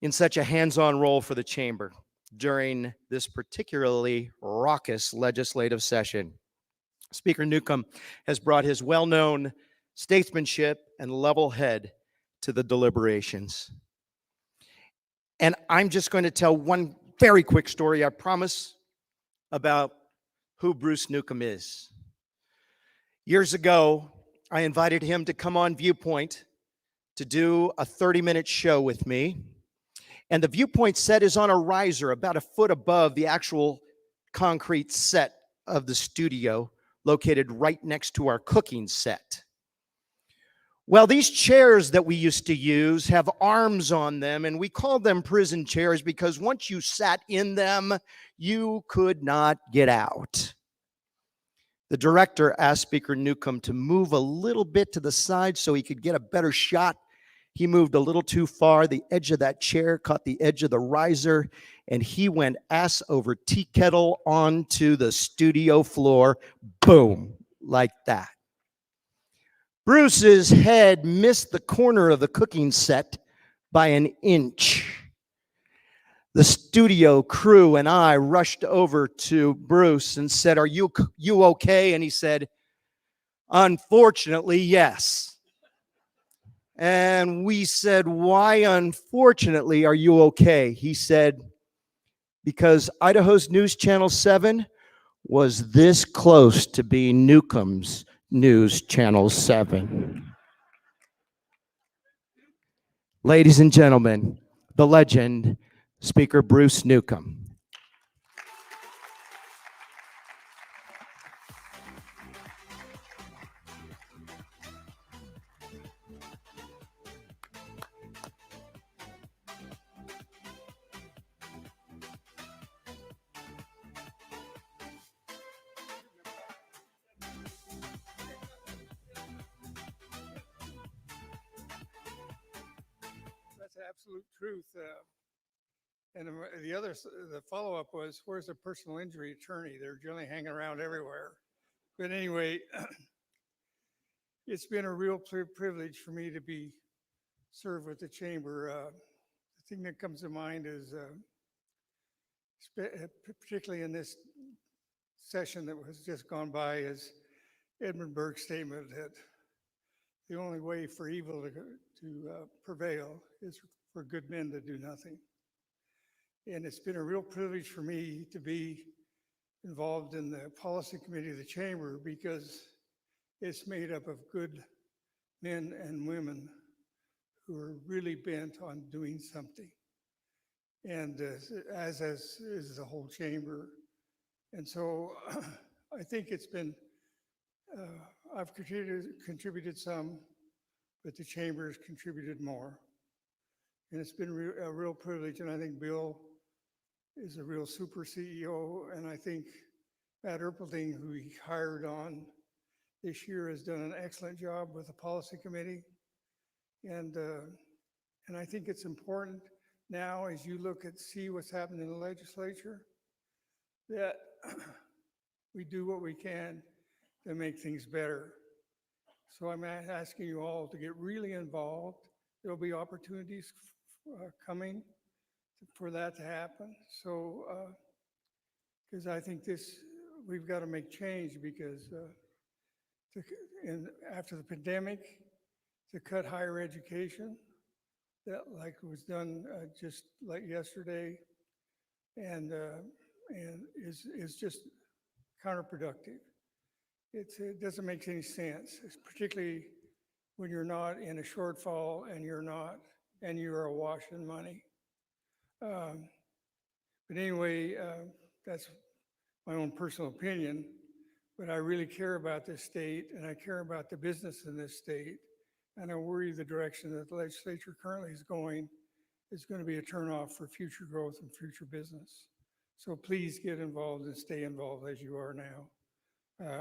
in such a hands-on role for the chamber during this particularly raucous legislative session. Speaker Newcomb has brought his well-known statesmanship and level head to the deliberations. And I'm just going to tell one very quick story, I promise, about who Bruce Newcomb is. Years ago, I invited him to come on Viewpoint to do a 30-minute show with me. And the Viewpoint set is on a riser about a foot above the actual concrete set of the studio, located right next to our cooking set. Well, these chairs that we used to use have arms on them, and we called them prison chairs because once you sat in them, you could not get out. The director asked Speaker Newcomb to move a little bit to the side so he could get a better shot. He moved a little too far. The edge of that chair caught the edge of the riser, and he went ass over tea kettle onto the studio floor. Boom, like that. Bruce's head missed the corner of the cooking set by an inch. The studio crew and I rushed over to Bruce and said, "Are you okay?" And he said, "Unfortunately, yes." And we said, "Why, unfortunately, are you okay?" He said, "Because Idaho's News Channel 7 was this close to being Newcomb's News Channel 7. Ladies and gentlemen, the legend, Speaker Bruce Newcomb. That's absolute truth. And the follow-up was, where's a personal injury attorney? They're generally hanging around everywhere. But anyway, it's been a real privilege for me to be served with the chamber. The thing that comes to mind is, particularly in this session that has just gone by, is Edmund Burke's statement that the only way for evil to prevail is for good men to do nothing. And it's been a real privilege for me to be involved in the policy committee of the chamber because it's made up of good men and women who are really bent on doing something. And as is the whole chamber. And so I think it's been, I've contributed some, but the chamber has contributed more. And it's been a real privilege. And I think Bill is a real super CEO, and I think Matt Erpelding, who he hired on this year, has done an excellent job with the policy committee. And I think it's important now, as you look at see what's happening in the legislature, that we do what we can to make things better. So I'm asking you all to get really involved. There'll be opportunities coming for that to happen. So, because I think we've got to make change, because after the pandemic, to cut higher education, that like was done just like yesterday, and is just counterproductive. It doesn't make any sense, particularly when you're not in a shortfall and you're awash in money. But anyway, that's my own personal opinion, but I really care about this state, and I care about the business in this state. And I worry the direction that the legislature currently is going to be a turnoff for future growth and future business. So please get involved and stay involved as you are now.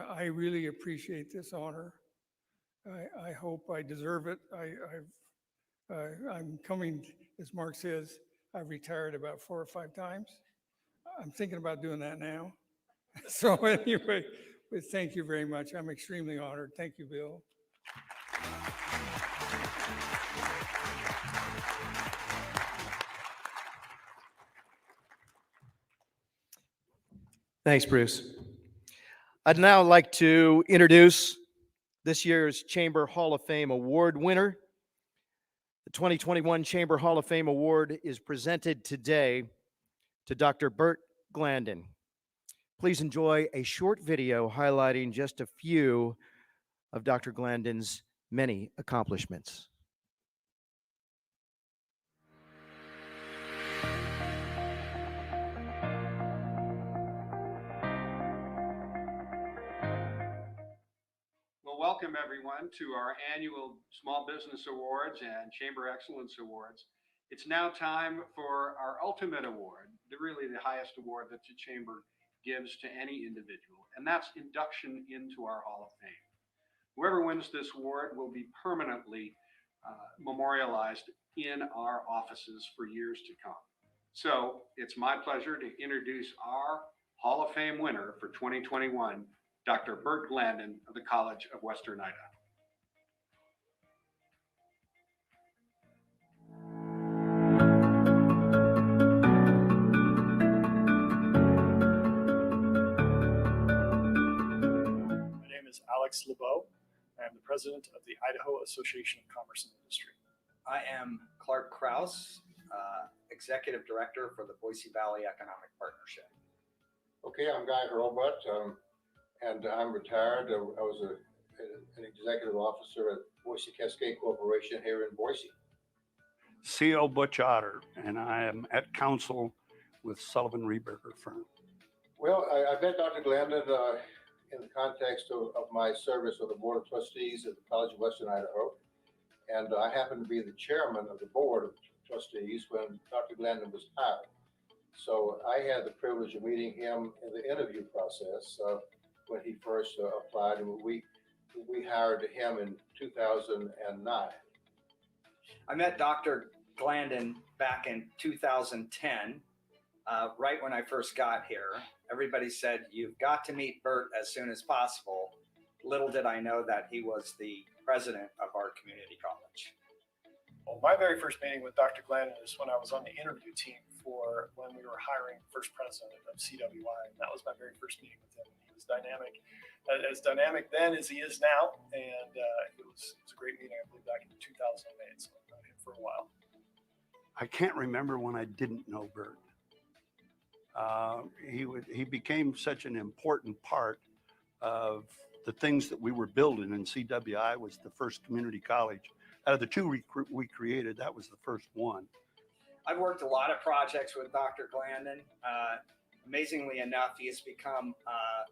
I really appreciate this honor. I hope I deserve it. I'm coming, as Mark says, I've retired about 4 or 5 times. I'm thinking about doing that now. So anyway, but thank you very much. I'm extremely honored. Thank you, Bill. Thanks, Bruce. I'd now like to introduce this year's Chamber Hall of Fame Award winner. The 2021 Chamber Hall of Fame Award is presented today to Dr. Bert Glandon. Please enjoy a short video highlighting just a few of Dr. Glandon's many accomplishments. Well, welcome everyone to our annual Small Business Awards and Chamber Excellence Awards. It's now time for our ultimate award, really the highest award that the Chamber gives to any individual, and that's induction into our Hall of Fame. Whoever wins this award will be permanently memorialized in our offices for years to come. So it's my pleasure to introduce our Hall of Fame winner for 2021, Dr. Bert Glandon of the College of Western Idaho. My name is Alex LeBeau. I am the president of the Idaho Association of Commerce and Industry. I am Clark Krause, executive director for the Boise Valley Economic Partnership. Okay, I'm Guy Hurlbutt, and I'm retired. I was an executive officer at Boise Cascade Corporation here in Boise. C.O. Butch Otter, and I am at council with Sullivan Rehberger firm. Well, I met Dr. Glandon in the context of my service with the Board of Trustees at the College of Western Idaho. And I happened to be the chairman of the Board of Trustees when Dr. Glandon was hired. So I had the privilege of meeting him in the interview process when he first applied, and we hired him in 2009. I met Dr. Glandon back in 2010, right when I first got here. Everybody said, you've got to meet Bert as soon as possible. Little did I know that he was the president of our community college. Well, my very first meeting with Dr. Glandon is when I was on the interview team for when we were hiring first president of CWI. And that was my very first meeting with him. He was dynamic, as dynamic then as he is now. And it was a great meeting, I believe, back in 2008. So I've known him for a while. I can't remember when I didn't know Bert. He became such an important part of the things that we were building, and CWI was the first community college. Out of the two we created, that was the first one. I've worked a lot of projects with Dr. Glandon. Amazingly enough, he has become,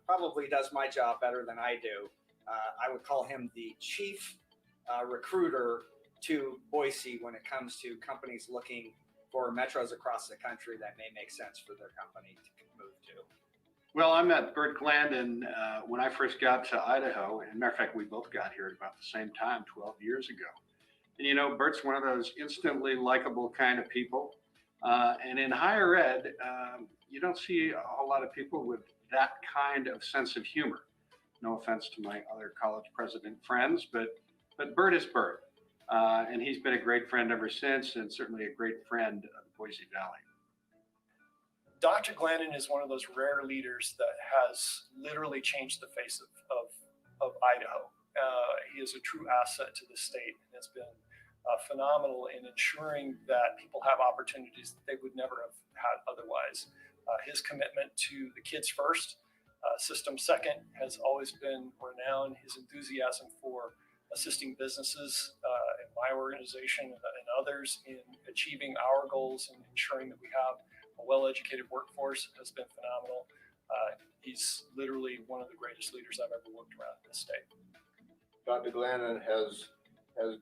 probably does my job better than I do. I would call him the chief recruiter to Boise when it comes to companies looking for metros across the country that may make sense for their company to move to? Well, I met Bert Glandon when I first got to Idaho. And matter of fact, we both got here at about the same time, 12 years ago. And you know, Bert's one of those instantly likable kind of people. And in higher ed, you don't see a whole lot of people with that kind of sense of humor. No offense to my other college president friends, but Bert is Bert. And he's been a great friend ever since, and certainly a great friend of the Boise Valley. Dr. Glandon is one of those rare leaders that has literally changed the face of Idaho. He is a true asset to the state and has been phenomenal in ensuring that people have opportunities that they would never have had otherwise. His commitment to the kids first, system second, has always been renowned. His enthusiasm for assisting businesses in my organization and others in achieving our goals and ensuring that we have a well-educated workforce has been phenomenal. He's literally one of the greatest leaders I've ever worked around in the state. Dr. Glandon has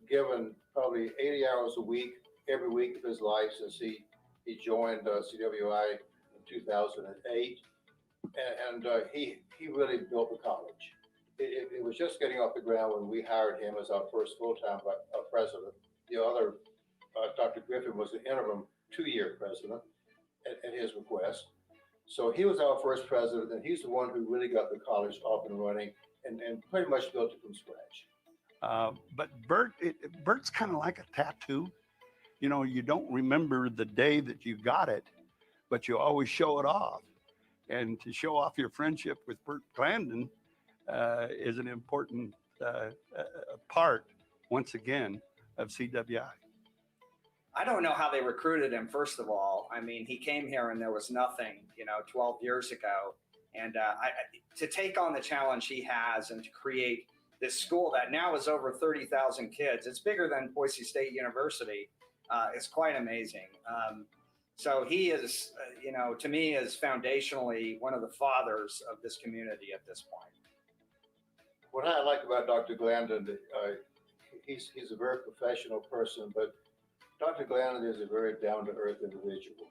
given probably 80 hours a week, every week of his life since he joined CWI in 2008. And he really built the college. It was just getting off the ground when we hired him as our first full-time president. The other, Dr. Griffin, was the interim 2-year president at his request. So he was our first president, and he's the one who really got the college up and running and pretty much built it from scratch. But Bert's kind of like a tattoo. You know, you don't remember the day that you got it, but you always show it off. And to show off your friendship with Bert Glandon is an important part, once again, of CWI. I don't know how they recruited him, first of all. I mean, he came here and there was nothing, 12 years ago. And to take on the challenge he has and to create this school that now is over 30,000 kids, it's bigger than Boise State University. It's quite amazing. So he is, to me, is foundationally one of the fathers of this community at this point. What I like about Dr. Glandon, he's a very professional person, but Dr. Glandon is a very down-to-earth individual.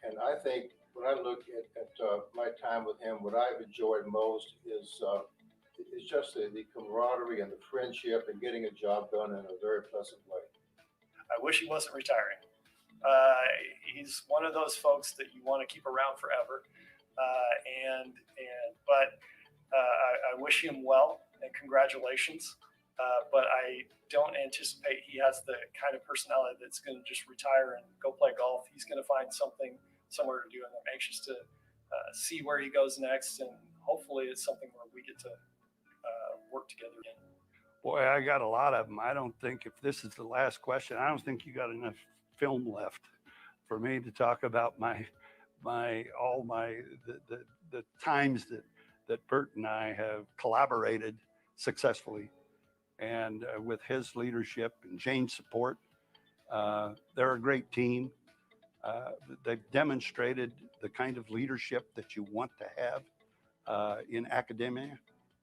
And I think when I look at my time with him, what I've enjoyed most is just the camaraderie and the friendship and getting a job done in a very pleasant way. I wish he wasn't retiring. He's one of those folks that you want to keep around forever. But I wish him well and congratulations. But I don't anticipate he has the kind of personality that's going to just retire and go play golf. He's going to find something somewhere to do, and I'm anxious to see where he goes next. And hopefully it's something where we get to work together again. Boy, I got a lot of them. I don't think, if this is the last question, I don't think you got enough film left for me to talk about the times that Bert and I have collaborated successfully. And with his leadership and Jane's support, they're a great team. They've demonstrated the kind of leadership that you want to have in academia.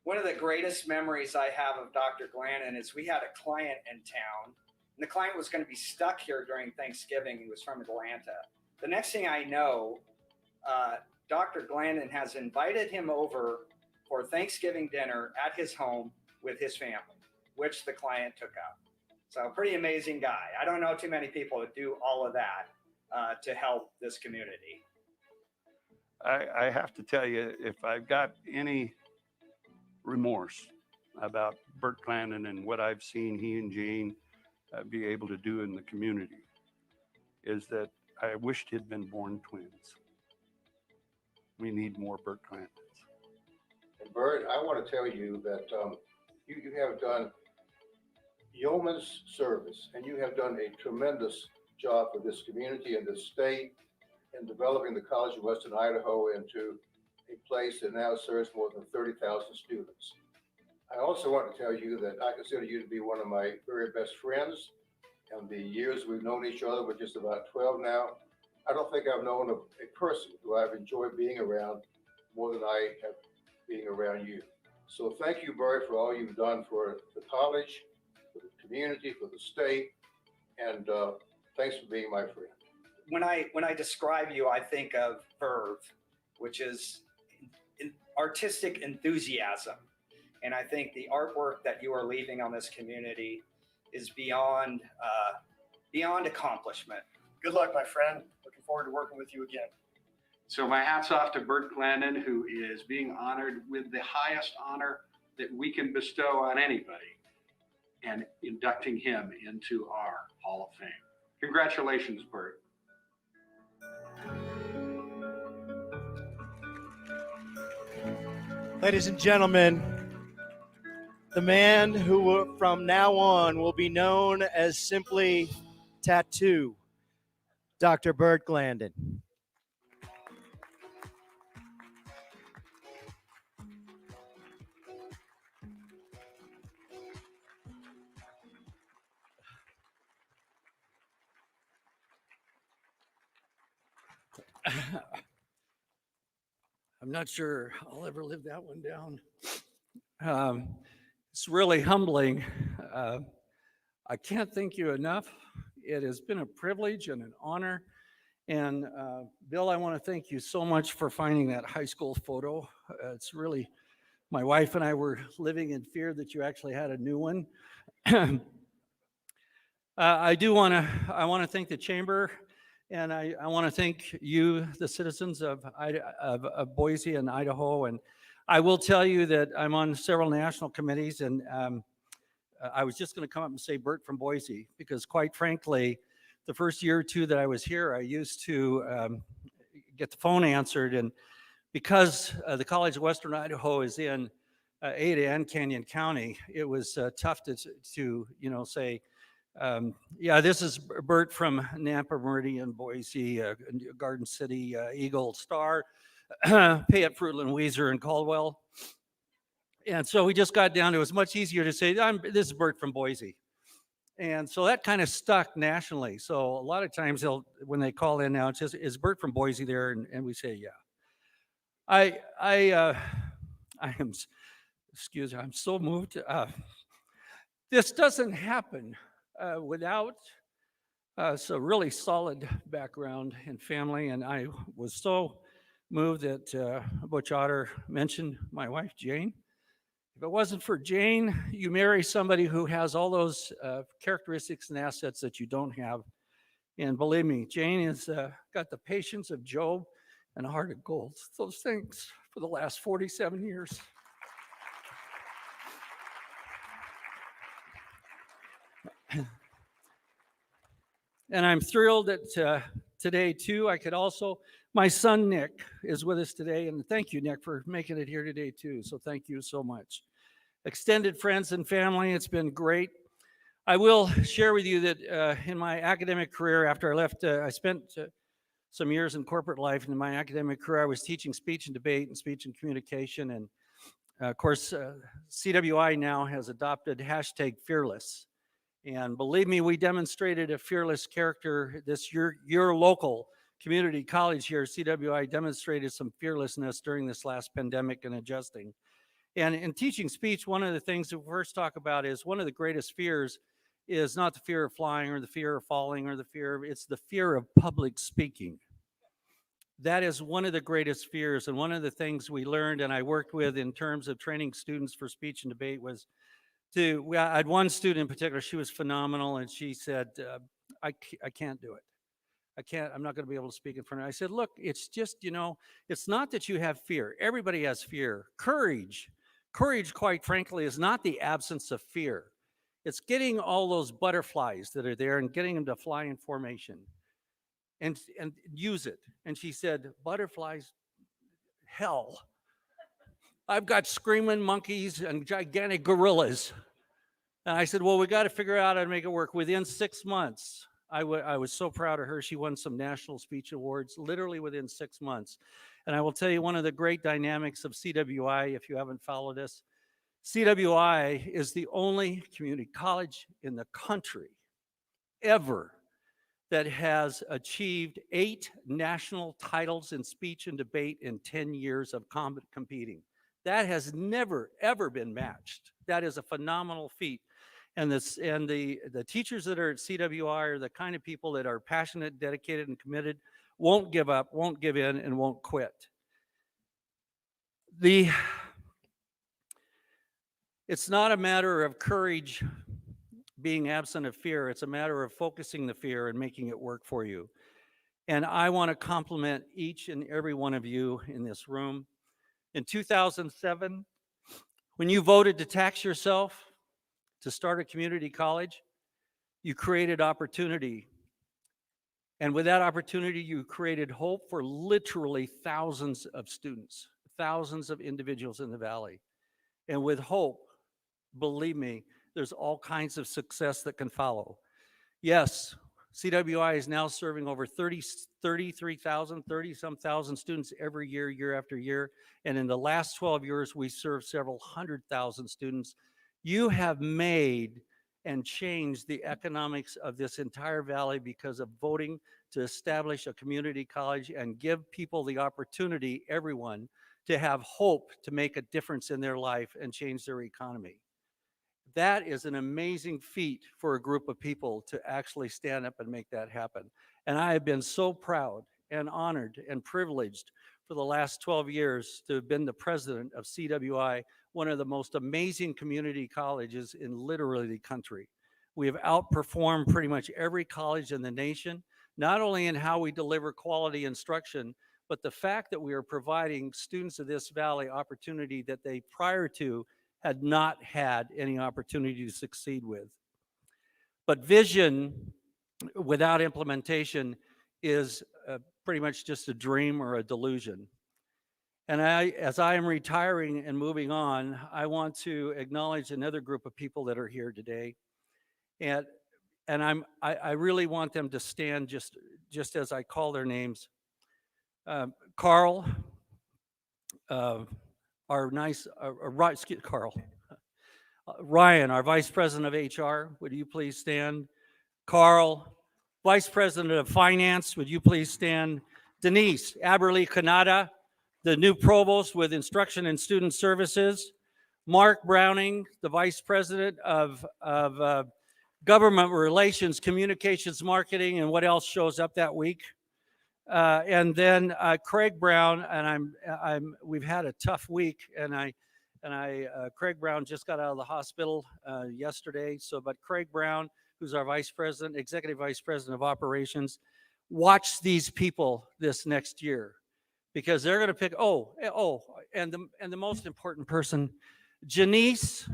One of the greatest memories I have of Dr. Glandon is we had a client in town, and the client was going to be stuck here during Thanksgiving. He was from Atlanta. The next thing I know, Dr. Glandon has invited him over for Thanksgiving dinner at his home with his family, which the client took up. So pretty amazing guy. I don't know too many people that do all of that to help this community. I have to tell you, if I've got any remorse about Bert Glandon and what I've seen he and Jane be able to do in the community, is that I wished he'd been born twins. We need more Bert Glandons. And Bert, I want to tell you that you have done yeoman's service, and you have done a tremendous job for this community and this state in developing the College of Western Idaho into a place that now serves more than 30,000 students. I also want to tell you that I consider you to be one of my very best friends. And the years we've known each other, which is about 12 now, I don't think I've known a person who I've enjoyed being around more than I have being around you. So thank you, Bert, for all you've done for the college, for the community, for the state, and thanks for being my friend. when I describe you, I think of verve, which is artistic enthusiasm. And I think the artwork that you are leaving on this community is beyond accomplishment. Good luck, my friend. Looking forward to working with you again. So my hat's off to Bert Glandon, who is being honored with the highest honor that we can bestow on anybody, and inducting him into our Hall of Fame. Congratulations, Bert. Ladies and gentlemen, the man who from now on will be known as simply Tattoo, Dr. Bert Glandon. I'm not sure I'll ever live that one down. It's really humbling. I can't thank you enough. It has been a privilege and an honor. And Bill, I want to thank you so much for finding that high school photo. It's really, my wife and I were living in fear that you actually had a new one. I want to thank the chamber, and I want to thank you, the citizens of Boise and Idaho. And I will tell you that I'm on several national committees, and I was just going to come up and say Bert from Boise, because quite frankly, the first year or two that I was here, I used to get the phone answered, and because the College of Western Idaho is in Ada and Canyon County, it was tough to say, yeah, this is Bert from Nampa, Meridian, Boise, Garden City, Eagle, Star, Payette, Fruitland, Weiser, and Caldwell. And so we just got down to, it was much easier to say, this is Bert from Boise. And so that kind of stuck nationally. So a lot of times when they call in now, it's just, is Bert from Boise there? And we say, yeah. I am, excuse me, I'm so moved. This doesn't happen without some really solid background and family. And I was so moved that Butch Otter mentioned my wife, Jane. If it wasn't for Jane, you marry somebody who has all those characteristics and assets that you don't have. And believe me, Jane has got the patience of Job and a heart of gold. Those things for the last 47 years. And I'm thrilled that today, too, I could also, my son, Nick, is with us today. And thank you, Nick, for making it here today, too. So thank you so much. Extended friends and family, it's been great. I will share with you that in my academic career, after I left, I spent some years in corporate life. And in my academic career, I was teaching speech and debate and speech and communication. And of course, CWI now has adopted #fearless. And believe me, we demonstrated a fearless character this year. Your local community college here, CWI, demonstrated some fearlessness during this last pandemic and adjusting. And in teaching speech, one of the things that we first talk about is one of the greatest fears is not the fear of flying or the fear of falling or it's the fear of public speaking. That is one of the greatest fears. And one of the things we learned and I worked with in terms of training students for speech and debate was I had one student in particular, she was phenomenal. And she said, I can't do it. I'm not going to be able to speak in front of her. I said, look, it's just, it's not that you have fear. Everybody has fear. Courage, quite frankly, is not the absence of fear. It's getting all those butterflies that are there and getting them to fly in formation and use it. And she said, butterflies, hell. I've got screaming monkeys and gigantic gorillas. And I said, well, we got to figure out how to make it work. Within 6 months, I was so proud of her. She won some national speech awards literally within 6 months. And I will tell you one of the great dynamics of CWI, if you haven't followed us, CWI is the only community college in the country ever that has achieved 8 national titles in speech and debate in 10 years of competing. That has never, ever been matched. That is a phenomenal feat. And the teachers that are at CWI are the kind of people that are passionate, dedicated, and committed, won't give up, won't give in, and won't quit. It's not a matter of courage being absent of fear. It's a matter of focusing the fear and making it work for you. And I want to compliment each and every one of you in this room. In 2007, when you voted to tax yourself to start a community college, you created opportunity. And with that opportunity, you created hope for literally thousands of students, thousands of individuals in the Valley. And with hope, believe me, there's all kinds of success that can follow. Yes, CWI is now serving over 33,000, 30-some thousand students every year, year after year. And in the last 12 years, we served several 100,000 students. You have made and changed the economics of this entire valley because of voting to establish a community college and give people the opportunity, everyone, to have hope to make a difference in their life and change their economy. That is an amazing feat for a group of people to actually stand up and make that happen. And I have been so proud and honored and privileged for the last 12 years to have been the president of CWI, one of the most amazing community colleges in literally the country. We have outperformed pretty much every college in the nation, not only in how we deliver quality instruction, but the fact that we are providing students of this valley opportunity that they prior to had not had any opportunity to succeed with. But vision without implementation is pretty much just a dream or a delusion. And as I am retiring and moving on, I want to acknowledge another group of people that are here today. And I really want them to stand just as I call their names. Carl, Carl. Ryan, our Vice President of HR, would you please stand? Carl, Vice President of Finance, would you please stand? Denise Aberly Kanada, the new Provost with Instruction and Student Services. Mark Browning, the Vice President of Government Relations, Communications, Marketing, and what else shows up that week. And then Craig Brown, and we've had a tough week, and Craig Brown just got out of the hospital yesterday. But Craig Brown, who's our Vice President, Executive Vice President of Operations, watch these people this next year, because they're going to pick. And the most important person, Janice,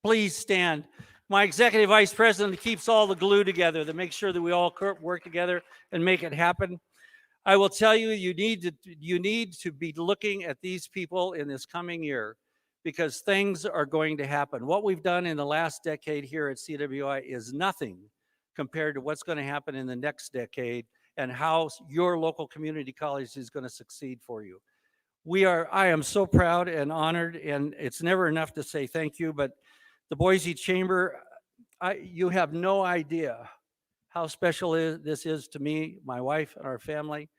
please stand. My Executive Vice President keeps all the glue together to make sure that we all work together and make it happen. I will tell you, you need to be looking at these people in this coming year, because things are going to happen. What we've done in the last decade here at CWI is nothing compared to what's going to happen in the next decade and how your local community college is going to succeed for you. I am so proud and honored, and it's never enough to say thank you, but the Boise Chamber, you have no idea how special this is to me, my wife, and our family.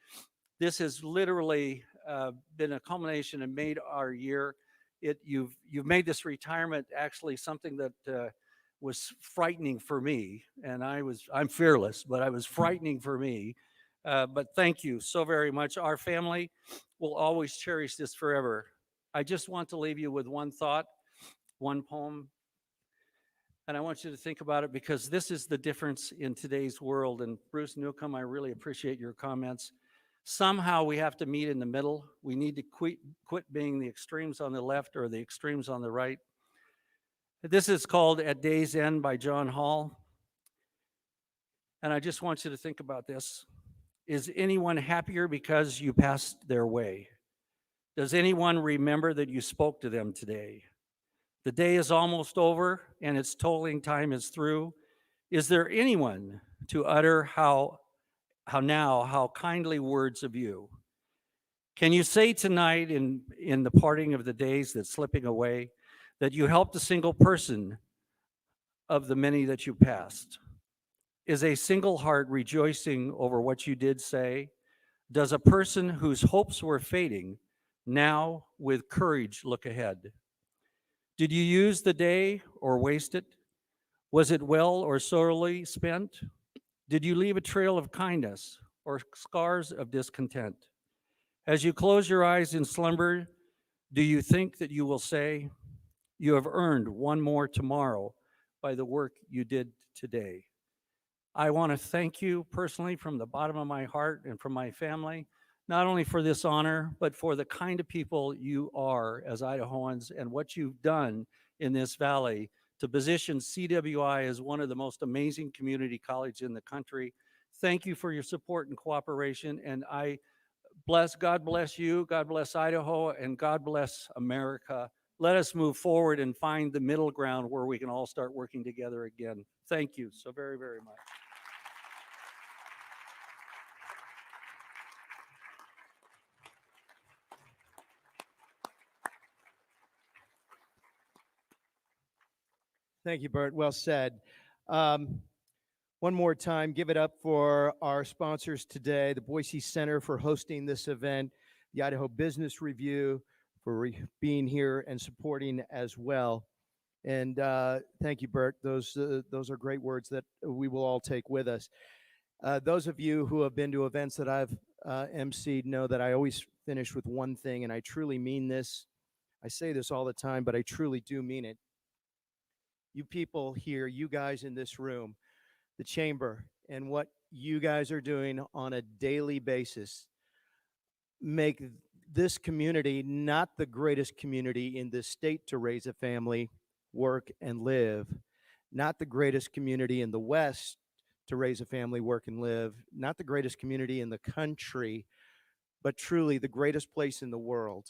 This has literally been a culmination and made our year. You've made this retirement actually something that was frightening for me, and I'm fearless, but I was frightening for me. But thank you so very much. Our family will always cherish this forever. I just want to leave you with one thought, one poem. And I want you to think about it, because this is the difference in today's world. And Bruce Newcomb, I really appreciate your comments. Somehow we have to meet in the middle. We need to quit being the extremes on the left or the extremes on the right. This is called At Day's End by John Hall. And I just want you to think about this. Is anyone happier because you passed their way? Does anyone remember that you spoke to them today? The day is almost over and its tolling time is through. Is there anyone to utter how kindly words of you? Can you say tonight in the parting of the days that's slipping away that you helped a single person of the many that you passed? Is a single heart rejoicing over what you did say? Does a person whose hopes were fading now with courage look ahead? Did you use the day or waste it? Was it well or sorely spent? Did you leave a trail of kindness or scars of discontent? As you close your eyes in slumber, do you think that you will say, you have earned one more tomorrow by the work you did today? I want to thank you personally from the bottom of my heart and from my family, not only for this honor, but for the kind of people you are as Idahoans and what you've done in this valley to position CWI as one of the most amazing community colleges in the country. Thank you for your support and cooperation, and God bless you, God bless Idaho, and God bless America. Let us move forward and find the middle ground where we can all start working together again. Thank you so very, very much. Thank you, Bert. Well said. One more time, give it up for our sponsors today, the Boise Center for hosting this event, the Idaho Business Review for being here and supporting as well. And thank you, Bert. Those are great words that we will all take with us. Those of you who have been to events that I've emceed know that I always finish with one thing, and I truly mean this. I say this all the time, but I truly do mean it. You people here, you guys in this room, the chamber, and what you guys are doing on a daily basis make this community not the greatest community in this state to raise a family, work, and live, not the greatest community in the West to raise a family, work, and live, not the greatest community in the country, but truly the greatest place in the world.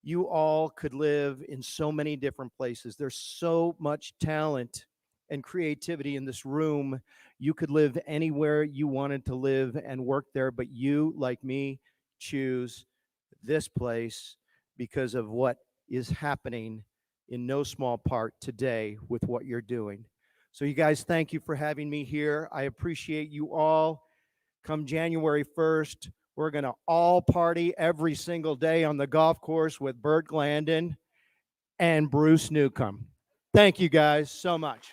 You all could live in so many different places. There's so much talent and creativity in this room. You could live anywhere you wanted to live and work there, but you, like me, choose this place because of what is happening in no small part today with what you're doing. So you guys, thank you for having me here. I appreciate you all. Come January 1st, we're going to all party every single day on the golf course with Bert Glandon and Bruce Newcomb. Thank you guys so much.